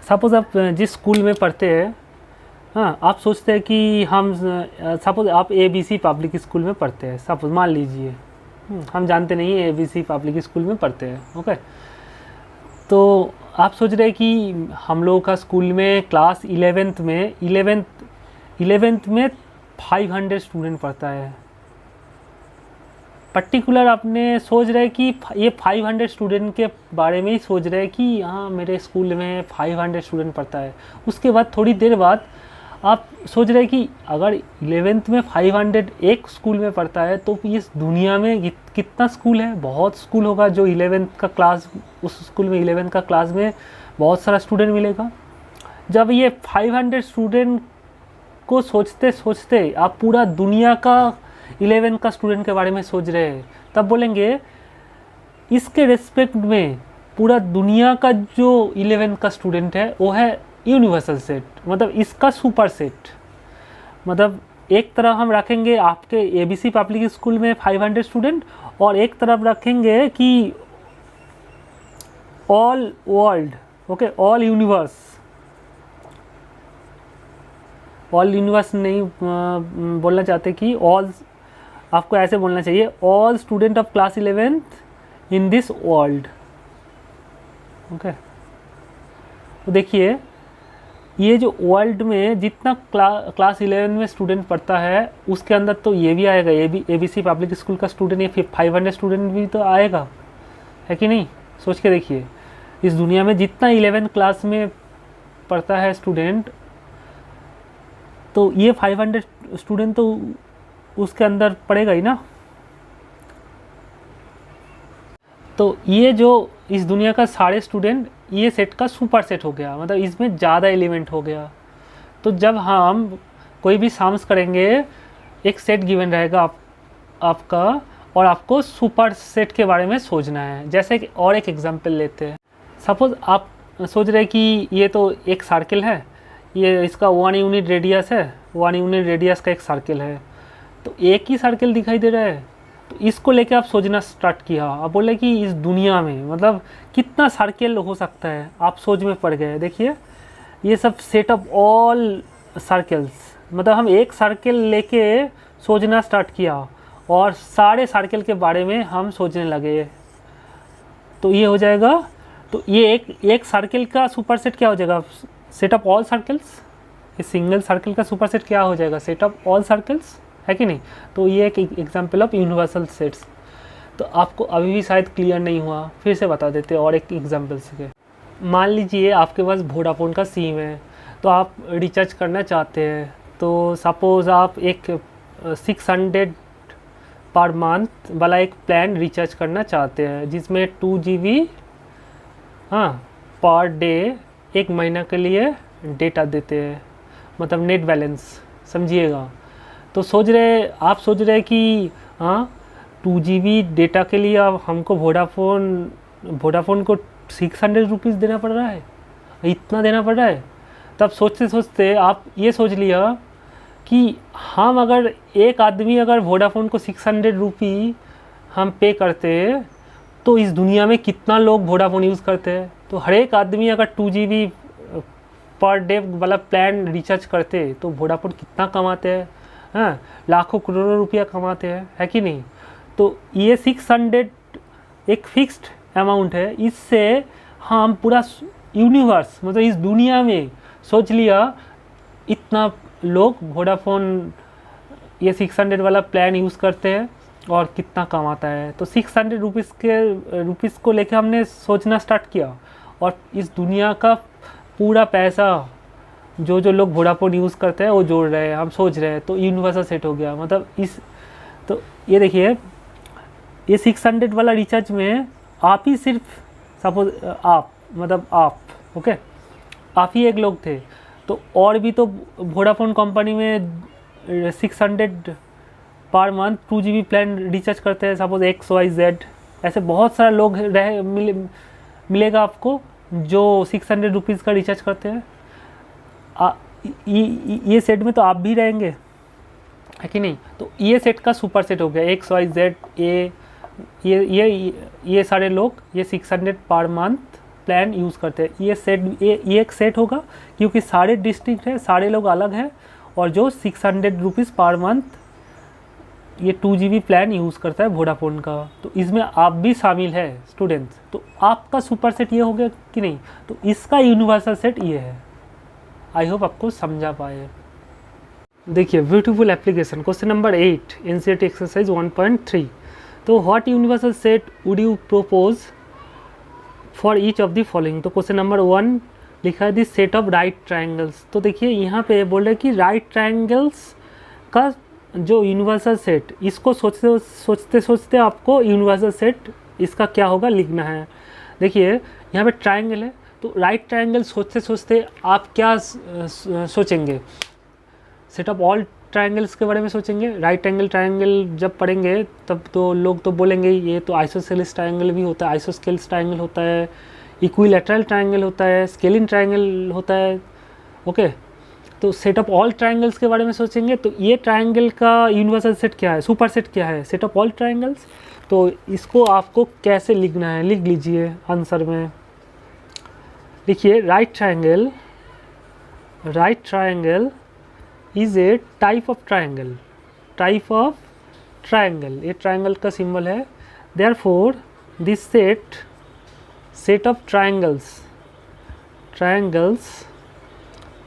सपोज़ आप जिस स्कूल में पढ़ते हैं, हाँ, आप सोचते हैं कि हम, सपोज़ आप ABC पब्लिक स्कूल में पढ़ते हैं, सपोज़ मान लीजिए, हम जानते नहीं है ABC पब्लिक स्कूल में पढ़ते हैं, ओके। तो आप सोच रहे हैं कि हम लोगों का स्कूल में क्लास 11th में 500 स्टूडेंट पढ़ता है। पर्टिकुलर आपने सोच रहे कि ये 500 स्टूडेंट के बारे में ही सोच रहे हैं कि हाँ मेरे स्कूल में 500 स्टूडेंट पढ़ता है। उसके बाद थोड़ी देर बाद आप सोच रहे हैं कि अगर 11th में 500 एक स्कूल में पढ़ता है तो इस दुनिया में कितना स्कूल है, बहुत स्कूल होगा जो 11th का क्लास, उस स्कूल में 11th का क्लास में बहुत सारा स्टूडेंट मिलेगा। जब ये 500 स्टूडेंट को सोचते सोचते आप पूरा दुनिया का 11 का स्टूडेंट के बारे में सोच रहे हैं, तब बोलेंगे इसके रेस्पेक्ट में पूरा दुनिया का जो 11 का स्टूडेंट है वो है यूनिवर्सल सेट, मतलब इसका सुपर सेट। मतलब एक तरफ हम रखेंगे आपके ABC पब्लिक स्कूल में 500 स्टूडेंट, और एक तरफ रखेंगे कि all world, okay, all universe नहीं बोलना चाहते कि ऑल, आपको ऐसे बोलना चाहिए all student of class 11th in this world, okay. तो देखिए ये जो वर्ल्ड में जितना क्लास 11 में स्टूडेंट पढ़ता है उसके अंदर तो ये भी आएगा, ये भी ABC पब्लिक स्कूल का स्टूडेंट, ये 500 स्टूडेंट भी तो आएगा, है कि नहीं। सोच के देखिए, इस दुनिया में जितना 11 क्लास में पढ़ता है स्टूडेंट, तो ये 500 स्टूडेंट तो उसके अंदर पड़ेगा ही ना। तो ये जो इस दुनिया का सारे स्टूडेंट ये सेट का सुपर सेट हो गया, मतलब इसमें ज़्यादा एलिमेंट हो गया। तो जब हम कोई भी सम्स करेंगे एक सेट गिवन रहेगा आपका, और आपको सुपर सेट के बारे में सोचना है। जैसे कि और एक एग्जांपल लेते हैं। सपोज़ आप सोच रहे हैं कि ये तो एक सर्किल है, ये इसका 1 यूनिट रेडियस है, 1 यूनिट रेडियस का एक सर्किल है, तो एक ही सर्किल दिखाई दे रहा है। तो इसको लेके आप सोचना स्टार्ट किया, आप बोले कि इस दुनिया में मतलब कितना सर्किल हो सकता है, आप सोच में पड़ गए। देखिए ये सब सेट ऑफ ऑल सर्कल्स, मतलब हम एक सर्किल लेके सोचना स्टार्ट किया और सारे सर्किल के बारे में हम सोचने लगे, तो ये हो जाएगा। तो ये एक सर्किल का सुपरसेट क्या हो जाएगा, सेट ऑफ ऑल सर्कल्स। ये सिंगल सर्किल का सुपरसेट क्या हो जाएगा, सेट ऑफ ऑल सर्कल्स, है कि नहीं। तो ये एक एग्जांपल ऑफ यूनिवर्सल सेट्स। तो आपको अभी भी शायद क्लियर नहीं हुआ, फिर से बता देते और एक एग्जांपल से। मान लीजिए आपके पास वोडाफोन का सिम है, तो आप रिचार्ज करना चाहते हैं। तो सपोज़ आप एक 600 पर मंथ वाला एक प्लान रिचार्ज करना चाहते हैं, जिसमें 2 GB पर डे एक महीना के लिए डेटा देते हैं, मतलब नेट बैलेंस समझिएगा। तो आप सोच रहे कि 2 GB डेटा के लिए अब हमको वोडाफोन को 600 रुपीज़ देना पड़ रहा है, इतना देना पड़ रहा है। तब सोचते सोचते आप ये सोच लिया कि हम अगर एक आदमी अगर वोडाफोन को 600 रुपये हम पे करते तो इस दुनिया में कितना लोग वोडाफोन यूज़ करते हैं। तो हर एक आदमी अगर 2 GB पर डे वाला प्लान रिचार्ज करते तो वोडाफोन कितना कमाते हैं, लाखों करोड़ों रुपया कमाते हैं, है कि नहीं। तो ये 600 एक फिक्स्ड अमाउंट है, इससे हम पूरा यूनिवर्स मतलब इस दुनिया में सोच लिया इतना लोग वोडाफोन ये 600 वाला प्लान यूज़ करते हैं और कितना कमाता है। तो 600 रुपीज़ को लेकर हमने सोचना स्टार्ट किया, और इस दुनिया का पूरा पैसा जो लोग वोडाफोन यूज़ करते हैं वो जोड़ रहे हैं, हम सोच रहे हैं, तो यूनिवर्सल सेट हो गया। मतलब तो ये देखिए ये 600 वाला रिचार्ज में आप ही सिर्फ सपोज आप ओके आप ही एक लोग थे, तो और भी तो वोडाफोन कंपनी में 600 per month 2 GB plan recharge करते हैं, सपोज XYZ, ऐसे बहुत सारे लोग मिलेगा आपको जो 600 रुपीज़ का रिचार्ज करते हैं। ये सेट में तो आप भी रहेंगे, है कि नहीं। तो ये सेट का सुपर सेट हो गया, XYZ ये सारे लोग ये 600 पर मंथ प्लान यूज़ करते हैं। ये एक सेट होगा क्योंकि सारे डिस्ट्रिक्ट है, सारे लोग अलग हैं, और जो 600 रुपीज़ पर मंथ ये 2 GB प्लान यूज़ करता है वोडाफोन का, तो इसमें आप भी शामिल है स्टूडेंट्स। तो आपका सुपर सेट ये हो गया कि नहीं। तो इसका यूनिवर्सल सेट ये है। आई होप आपको समझा पाए। देखिए beautiful application, question number 8 NCERT exercise 1.3। तो what universal set would you propose for each of the following. तो क्वेश्चन नंबर 1 लिखा है दी सेट ऑफ राइट ट्रायंगल्स। तो देखिए यहाँ पे बोल रहे कि राइट ट्रायंगल्स का जो यूनिवर्सल सेट, इसको सोचते सोचते आपको यूनिवर्सल सेट इसका क्या होगा लिखना है। देखिए यहाँ पे ट्रायंगल है, तो राइट ट्रायंगल सोचते सोचते आप क्या सोचेंगे, सेट ऑफ ऑल ट्रायंगल्स के बारे में सोचेंगे। राइट एंगल ट्रायंगल जब पढ़ेंगे तब तो लोग तो बोलेंगे ये तो आइसोसेलेस ट्रायंगल भी होता है, आइसोस्केल्स ट्रायंगल होता है, इक्विलैटरल ट्रायंगल होता है, स्केलिन ट्रायंगल होता है, ओके। तो सेट ऑफ ऑल ट्रायंगल्स के बारे में सोचेंगे। तो ये ट्रायंगल का यूनिवर्सल सेट क्या है, सुपर सेट क्या है, सेट ऑफ ऑल ट्रायंगल्स। तो इसको आपको कैसे लिखना है, लिख लीजिए आंसर में। लिखिए right triangle is a type of triangle, ये ट्रायंगल का सिंबल है। Therefore this set of triangles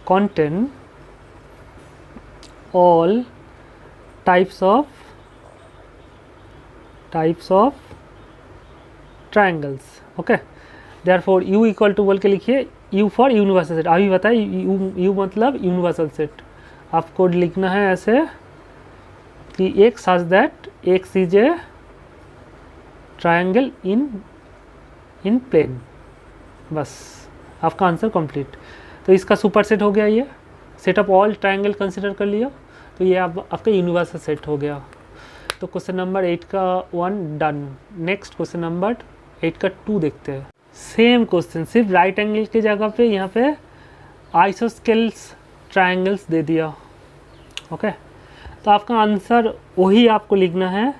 contain all types of triangles, okay। therefore u equal to बोल के लिखिए u फॉर यूनिवर्सल सेट। अभी बताइए u मतलब यूनिवर्सल सेट, आपको लिखना है ऐसे कि एक such that x is a triangle in plane. बस आपका आंसर कंप्लीट। तो इसका सुपर सेट हो गया, ये set of all triangle consider कर लिया, तो ये आपका यूनिवर्सल सेट हो गया। तो क्वेश्चन नंबर 8 का 1 डन। नेक्स्ट क्वेश्चन नंबर 8 का 2 देखते हैं। सेम क्वेश्चन, सिर्फ राइट एंगल की जगह पे यहाँ पे आइसोस्केल्स ट्रायंगल्स दे दिया। ओके, तो आपका आंसर वही आपको लिखना है।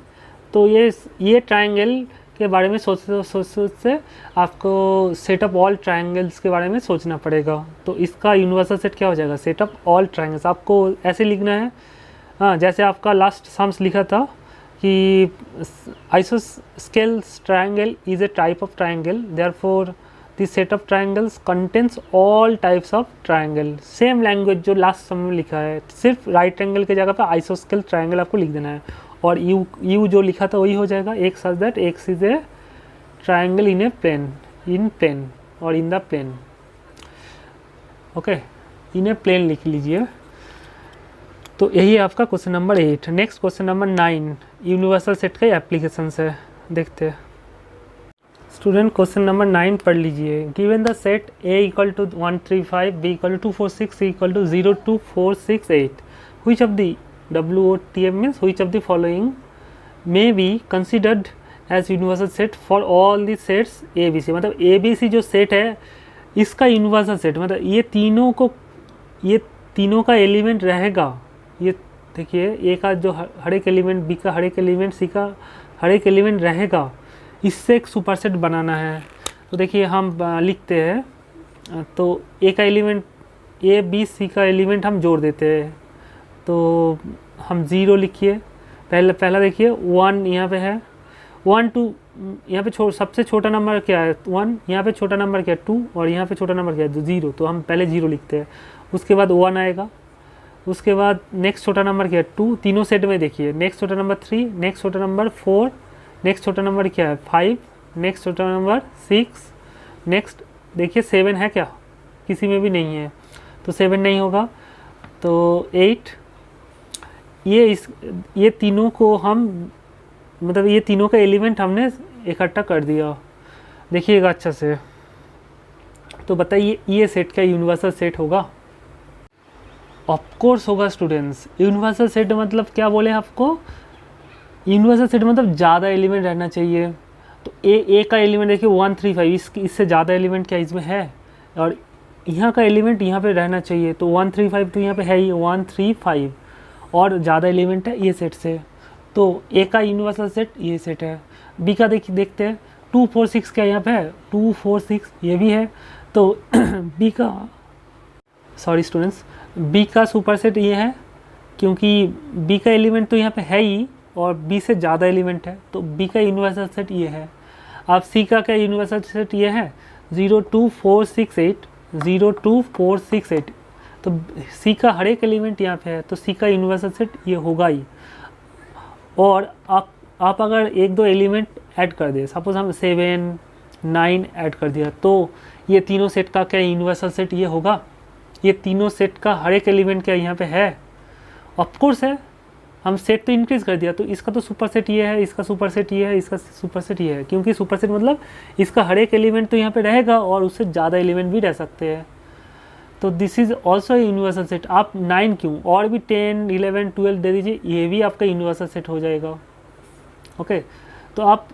तो ये ट्रायंगल के बारे में सोचते आपको सेट ऑफ ऑल ट्रायंगल्स के बारे में सोचना पड़ेगा। तो इसका यूनिवर्सल सेट क्या हो जाएगा, सेट ऑफ ऑल ट्रायंगल्स। आपको ऐसे लिखना है, हाँ, जैसे आपका लास्ट सम्स लिखा था कि isosceles triangle is a type of triangle, therefore this set of triangles contains all types of triangle. Same language जो लास्ट सम में लिखा है, सिर्फ राइट एंगल की जगह पे आइसोस्केल ट्रायंगल आपको लिख देना है, और यू जो लिखा था वही हो जाएगा। एक such that x is a triangle in plane और in the plane. Okay, in a plane लिख लीजिए। तो यही है आपका question number 8। Next question number 9 universal set का एप्लीकेशन है, देखते हैं। स्टूडेंट क्वेश्चन नंबर 9 पढ़ लीजिए। Given the set A equal to 135, B equal to 246, C equal to 0 2 4 6 8, which of the WOTM means which of the following may be considered as universal set for all the sets ABC। मतलब ABC जो सेट है इसका यूनिवर्सल सेट, मतलब ये तीनों का एलिमेंट रहेगा। ये देखिए, ए का जो हर एक एलिमेंट, बी का हर एक एलिमेंट, सी का हर एक एलिमेंट रहेगा, इससे एक सुपरसेट बनाना है। तो देखिए हम लिखते हैं, तो ए का एलिमेंट, ए बी सी का एलिमेंट हम जोड़ देते हैं। तो हम 0 लिखिए, पहला देखिए 1 यहाँ पे है, 1 2 यहाँ पे सबसे छोटा नंबर क्या है 1, यहाँ पे छोटा नंबर क्या है 2, और यहाँ पे छोटा नंबर क्या है 0। तो हम पहले 0 लिखते हैं, उसके बाद 1 आएगा, उसके बाद नेक्स्ट छोटा नंबर क्या है 2, तीनों सेट में देखिए। नेक्स्ट छोटा नंबर 3, नेक्स्ट छोटा नंबर 4, नेक्स्ट छोटा नंबर क्या है 5, नेक्स्ट छोटा नंबर 6, नेक्स्ट देखिए 7 है क्या, किसी में भी नहीं है, तो 7 नहीं होगा, तो 8। ये तीनों को हम, मतलब ये तीनों का एलिमेंट हमने इकट्ठा कर दिया, देखिएगा अच्छा से। तो बताइए ये सेट क्या यूनिवर्सल सेट होगा? ऑफ कोर्स होगा स्टूडेंट्स। यूनिवर्सल सेट मतलब क्या बोले आपको, यूनिवर्सल सेट मतलब ज़्यादा एलिमेंट रहना चाहिए। तो ए का एलिमेंट देखिए 135, इससे ज़्यादा एलिमेंट क्या इसमें है, और यहाँ का एलिमेंट यहाँ पे रहना चाहिए। तो 135 तो यहाँ पे है ही 135, और ज़्यादा एलिमेंट है ये सेट से। तो ए का यूनिवर्सल सेट ये सेट है। बी का देखते हैं 2 4 6 क्या यहाँ पे है 2 4 6, ये भी है। तो बी का, सॉरी स्टूडेंट्स, बी का सुपर सेट ये है, क्योंकि बी का एलिमेंट तो यहाँ पे है ही और बी से ज़्यादा एलिमेंट है, तो बी का यूनिवर्सल सेट ये है। अब सी का क्या यूनिवर्सल सेट ये है 0 2 4 6 8, 0 2 4 6 8। तो सी का हर एक एलिमेंट यहाँ पे है, तो सी का यूनिवर्सल सेट ये होगा ही। और आप अगर एक दो एलिमेंट ऐड कर दे, सपोज हम 7 9 ऐड कर दिया, तो ये तीनों सेट का क्या यूनिवर्सल सेट ये होगा। ये तीनों सेट का हर एक एलिमेंट क्या यहाँ पे है, ऑफकोर्स है। हम सेट तो इंक्रीज कर दिया, तो इसका तो सुपर सेट ये है, इसका सुपर सेट ये है, इसका सुपर सेट ये है, क्योंकि सुपर सेट मतलब इसका हर एक एलिमेंट तो यहाँ पे रहेगा और उससे ज़्यादा एलिमेंट भी रह सकते हैं। तो this is also universal set. आप 9 क्यों, और भी 10 11 12 दे दीजिए, ये भी आपका यूनिवर्सल सेट हो जाएगा। ओके, तो आप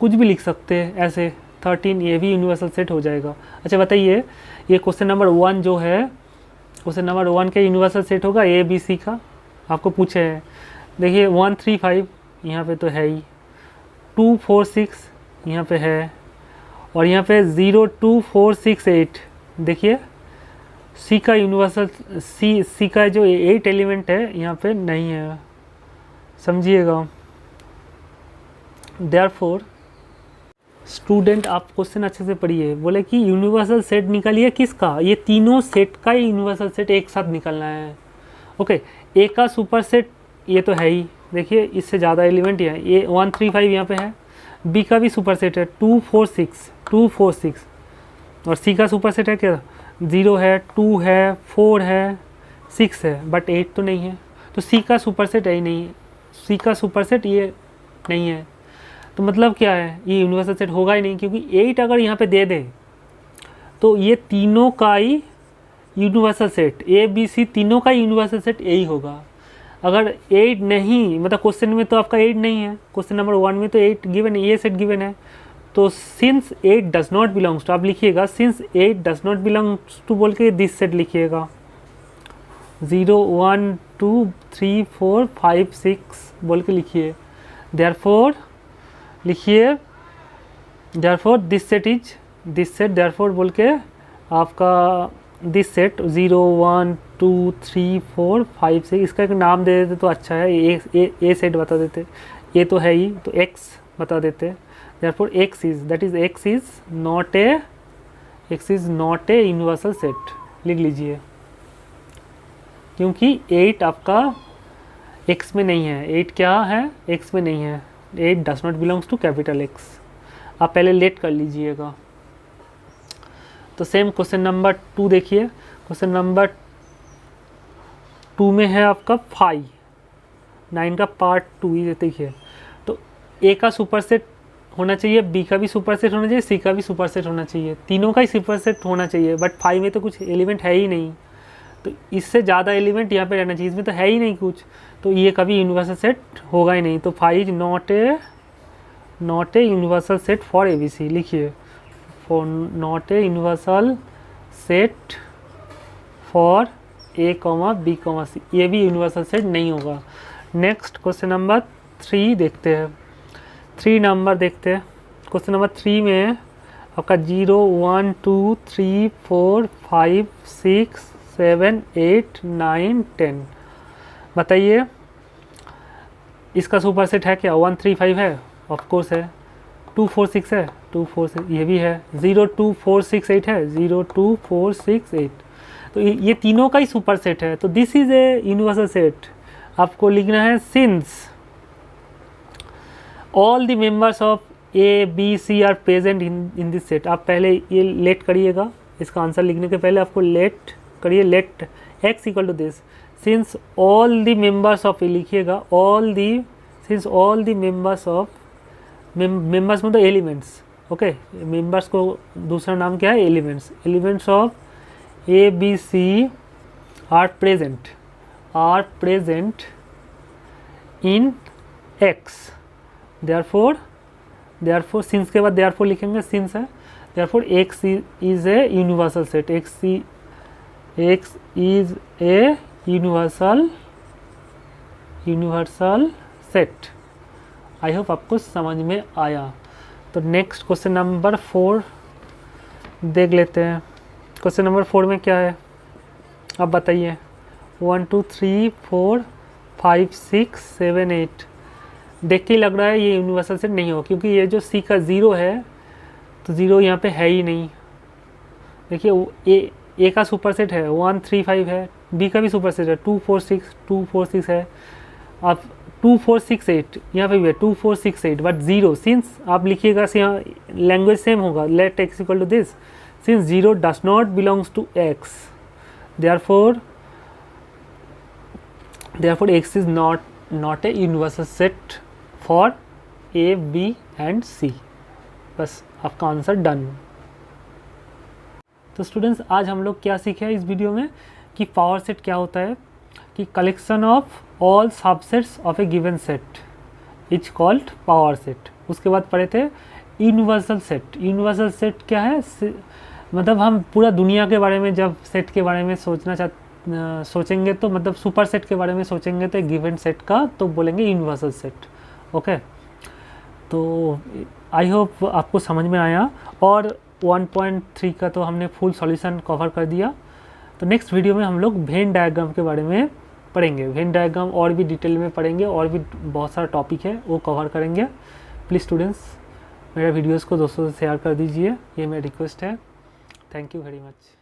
कुछ भी लिख सकते हैं ऐसे, 13 ये भी यूनिवर्सल सेट हो जाएगा। अच्छा बताइए, ये क्वेश्चन नंबर 1 जो है, क्वेश्चन नंबर 1 का यूनिवर्सल सेट होगा ए बी सी का, आपको पूछे हैं। देखिए 135 यहाँ पे तो है ही, 2 4 6 यहाँ पे है, और यहाँ पे 0 2 4 6 8। देखिए सी का यूनिवर्सल, सी का जो 8 एलिमेंट है यहाँ पे नहीं है, समझिएगा। देयरफॉर स्टूडेंट आप क्वेश्चन अच्छे से पढ़िए। बोले कि यूनिवर्सल सेट निकालिए किसका, ये तीनों सेट का यूनिवर्सल सेट एक साथ निकालना है। ओके, ए का सुपर सेट ये तो है ही, देखिए इससे ज़्यादा एलिमेंट ही है, ये 135 यहाँ पे है। बी का भी सुपर सेट है 2 4 6, और सी का सुपर सेट है क्या 0 है 2 है 4 है 6 है, बट 8 तो नहीं है। तो सी का सुपर सेट है ही नहीं, सी का सुपरसेट ये नहीं है, तो मतलब क्या है, ये यूनिवर्सल सेट होगा ही नहीं, क्योंकि 8 अगर यहाँ पे दे दे तो ये तीनों का ही universal set, A B C तीनों का यूनिवर्सल सेट यही होगा। अगर 8 नहीं, मतलब क्वेश्चन में तो आपका 8 नहीं है, क्वेश्चन नंबर 1 में तो 8 गिवन है, ये सेट गिवन है, तो since 8 does not belongs to, आप लिखिएगा since 8 does not belongs to बोल के दिस सेट लिखिएगा, 0 1 2 3 4 5 6 बोल के लिखिए। देयरफॉर लिखिए, therefore this set is, this set therefore बोल के आपका दिस सेट 0 1 2 3 4 5 6, इसका एक नाम दे देते तो अच्छा है, ए सेट बता देते, ये तो है ही, तो एक्स बता देते। Therefore x is, that is x is not a universal set, लिख लीजिए, क्योंकि 8 आपका x में नहीं है, 8 क्या है, x में नहीं है, 8 does not belongs to capital X। आप पहले लेट कर लीजिएगा। तो सेम क्वेश्चन नंबर 2 देखिए, क्वेश्चन नंबर 2 में है आपका 5, 9 का पार्ट 2 ही देखिए, तो A का सुपरसेट होना चाहिए, B का भी सुपरसेट होना चाहिए, C का भी सुपरसेट होना चाहिए, तीनों का ही सुपरसेट होना चाहिए, बट 5 में तो कुछ एलिमेंट है ही नहीं, तो इससे ज़्यादा एलिमेंट यहाँ पे रहना चाहिए, इसमें तो है ही नहीं कुछ, तो ये कभी यूनिवर्सल सेट होगा ही नहीं। तो 5 is not a universal set for ABC, लिखिए, for not a universal set for A, B, C, ये भी यूनिवर्सल सेट नहीं होगा। नेक्स्ट क्वेश्चन नंबर 3 देखते हैं, 3 नंबर देखते हैं। क्वेश्चन नंबर 3 में आपका 0 1 2 3 4 5 6 7 8 9 10, बताइए इसका सुपरसेट है क्या, 1 3 5 है, ऑफ कोर्स है, 2 4 6 है, 2 4 6 ये भी है, 0 2 4 6 8 है, 0 2 4 6 8, तो ये तीनों का ही सुपरसेट है, तो this is a universal set. आपको लिखना है since all the members of A B C are present in this set. आप पहले ये लेट करिएगा, इसका आंसर लिखने के पहले आपको लेट करिए, let x equal to this, since all the members of, लिखिएगा all the, since all the members of, members मतलब एलिमेंट्स, ओके, मेंबर्स को दूसरा नाम क्या है, elements, elements of A B C are present in x, therefore since के बाद देयरफॉर लिखेंगे, सिंस है, therefore x is a universal set, x is a universal set. I hope आपको समझ में आया। तो नेक्स्ट क्वेश्चन नंबर 4 देख लेते हैं। क्वेश्चन नंबर 4 में क्या है, अब बताइए, 1 2 3 4 5 6 7 8, देख के ही लग रहा है ये यूनिवर्सल सेट नहीं हो, क्योंकि ये जो C का 0 है, तो 0 यहाँ पे है ही नहीं। देखिए A का सुपरसेट है 1 3 5 है, B का भी सुपरसेट है 2 4 6 है, आप 2 4 6 8 यहाँ पे भी है 2 4 6 8, बट 0 सिंस आप लिखिएगा, यहाँ लैंग्वेज सेम होगा, let x equal to this, since 0 does not belongs to x, therefore x is not a universal set for A B and C। बस आपका आंसर डन। तो स्टूडेंट्स आज हम लोग क्या सीखे इस वीडियो में कि पावर सेट क्या होता है, कि collection of all subsets of a given set is called power set. उसके बाद पढ़े थे यूनिवर्सल सेट। यूनिवर्सल सेट क्या है, मतलब हम पूरा दुनिया के बारे में जब सेट के बारे में सोचेंगे तो मतलब सुपर सेट के बारे में सोचेंगे तो गिवन सेट का तो बोलेंगे यूनिवर्सल सेट। ओके, तो आई होप आपको समझ में आया, और 1.3 का तो हमने फुल सॉल्यूशन कवर कर दिया। तो नेक्स्ट वीडियो में हम लोग वेन डायग्राम के बारे में पढ़ेंगे, वेन डायग्राम और भी डिटेल में पढ़ेंगे, और भी बहुत सारा टॉपिक है वो कवर करेंगे। प्लीज़ स्टूडेंट्स मेरा वीडियोस को दोस्तों से शेयर कर दीजिए, ये मेरी रिक्वेस्ट है। Thank you very much.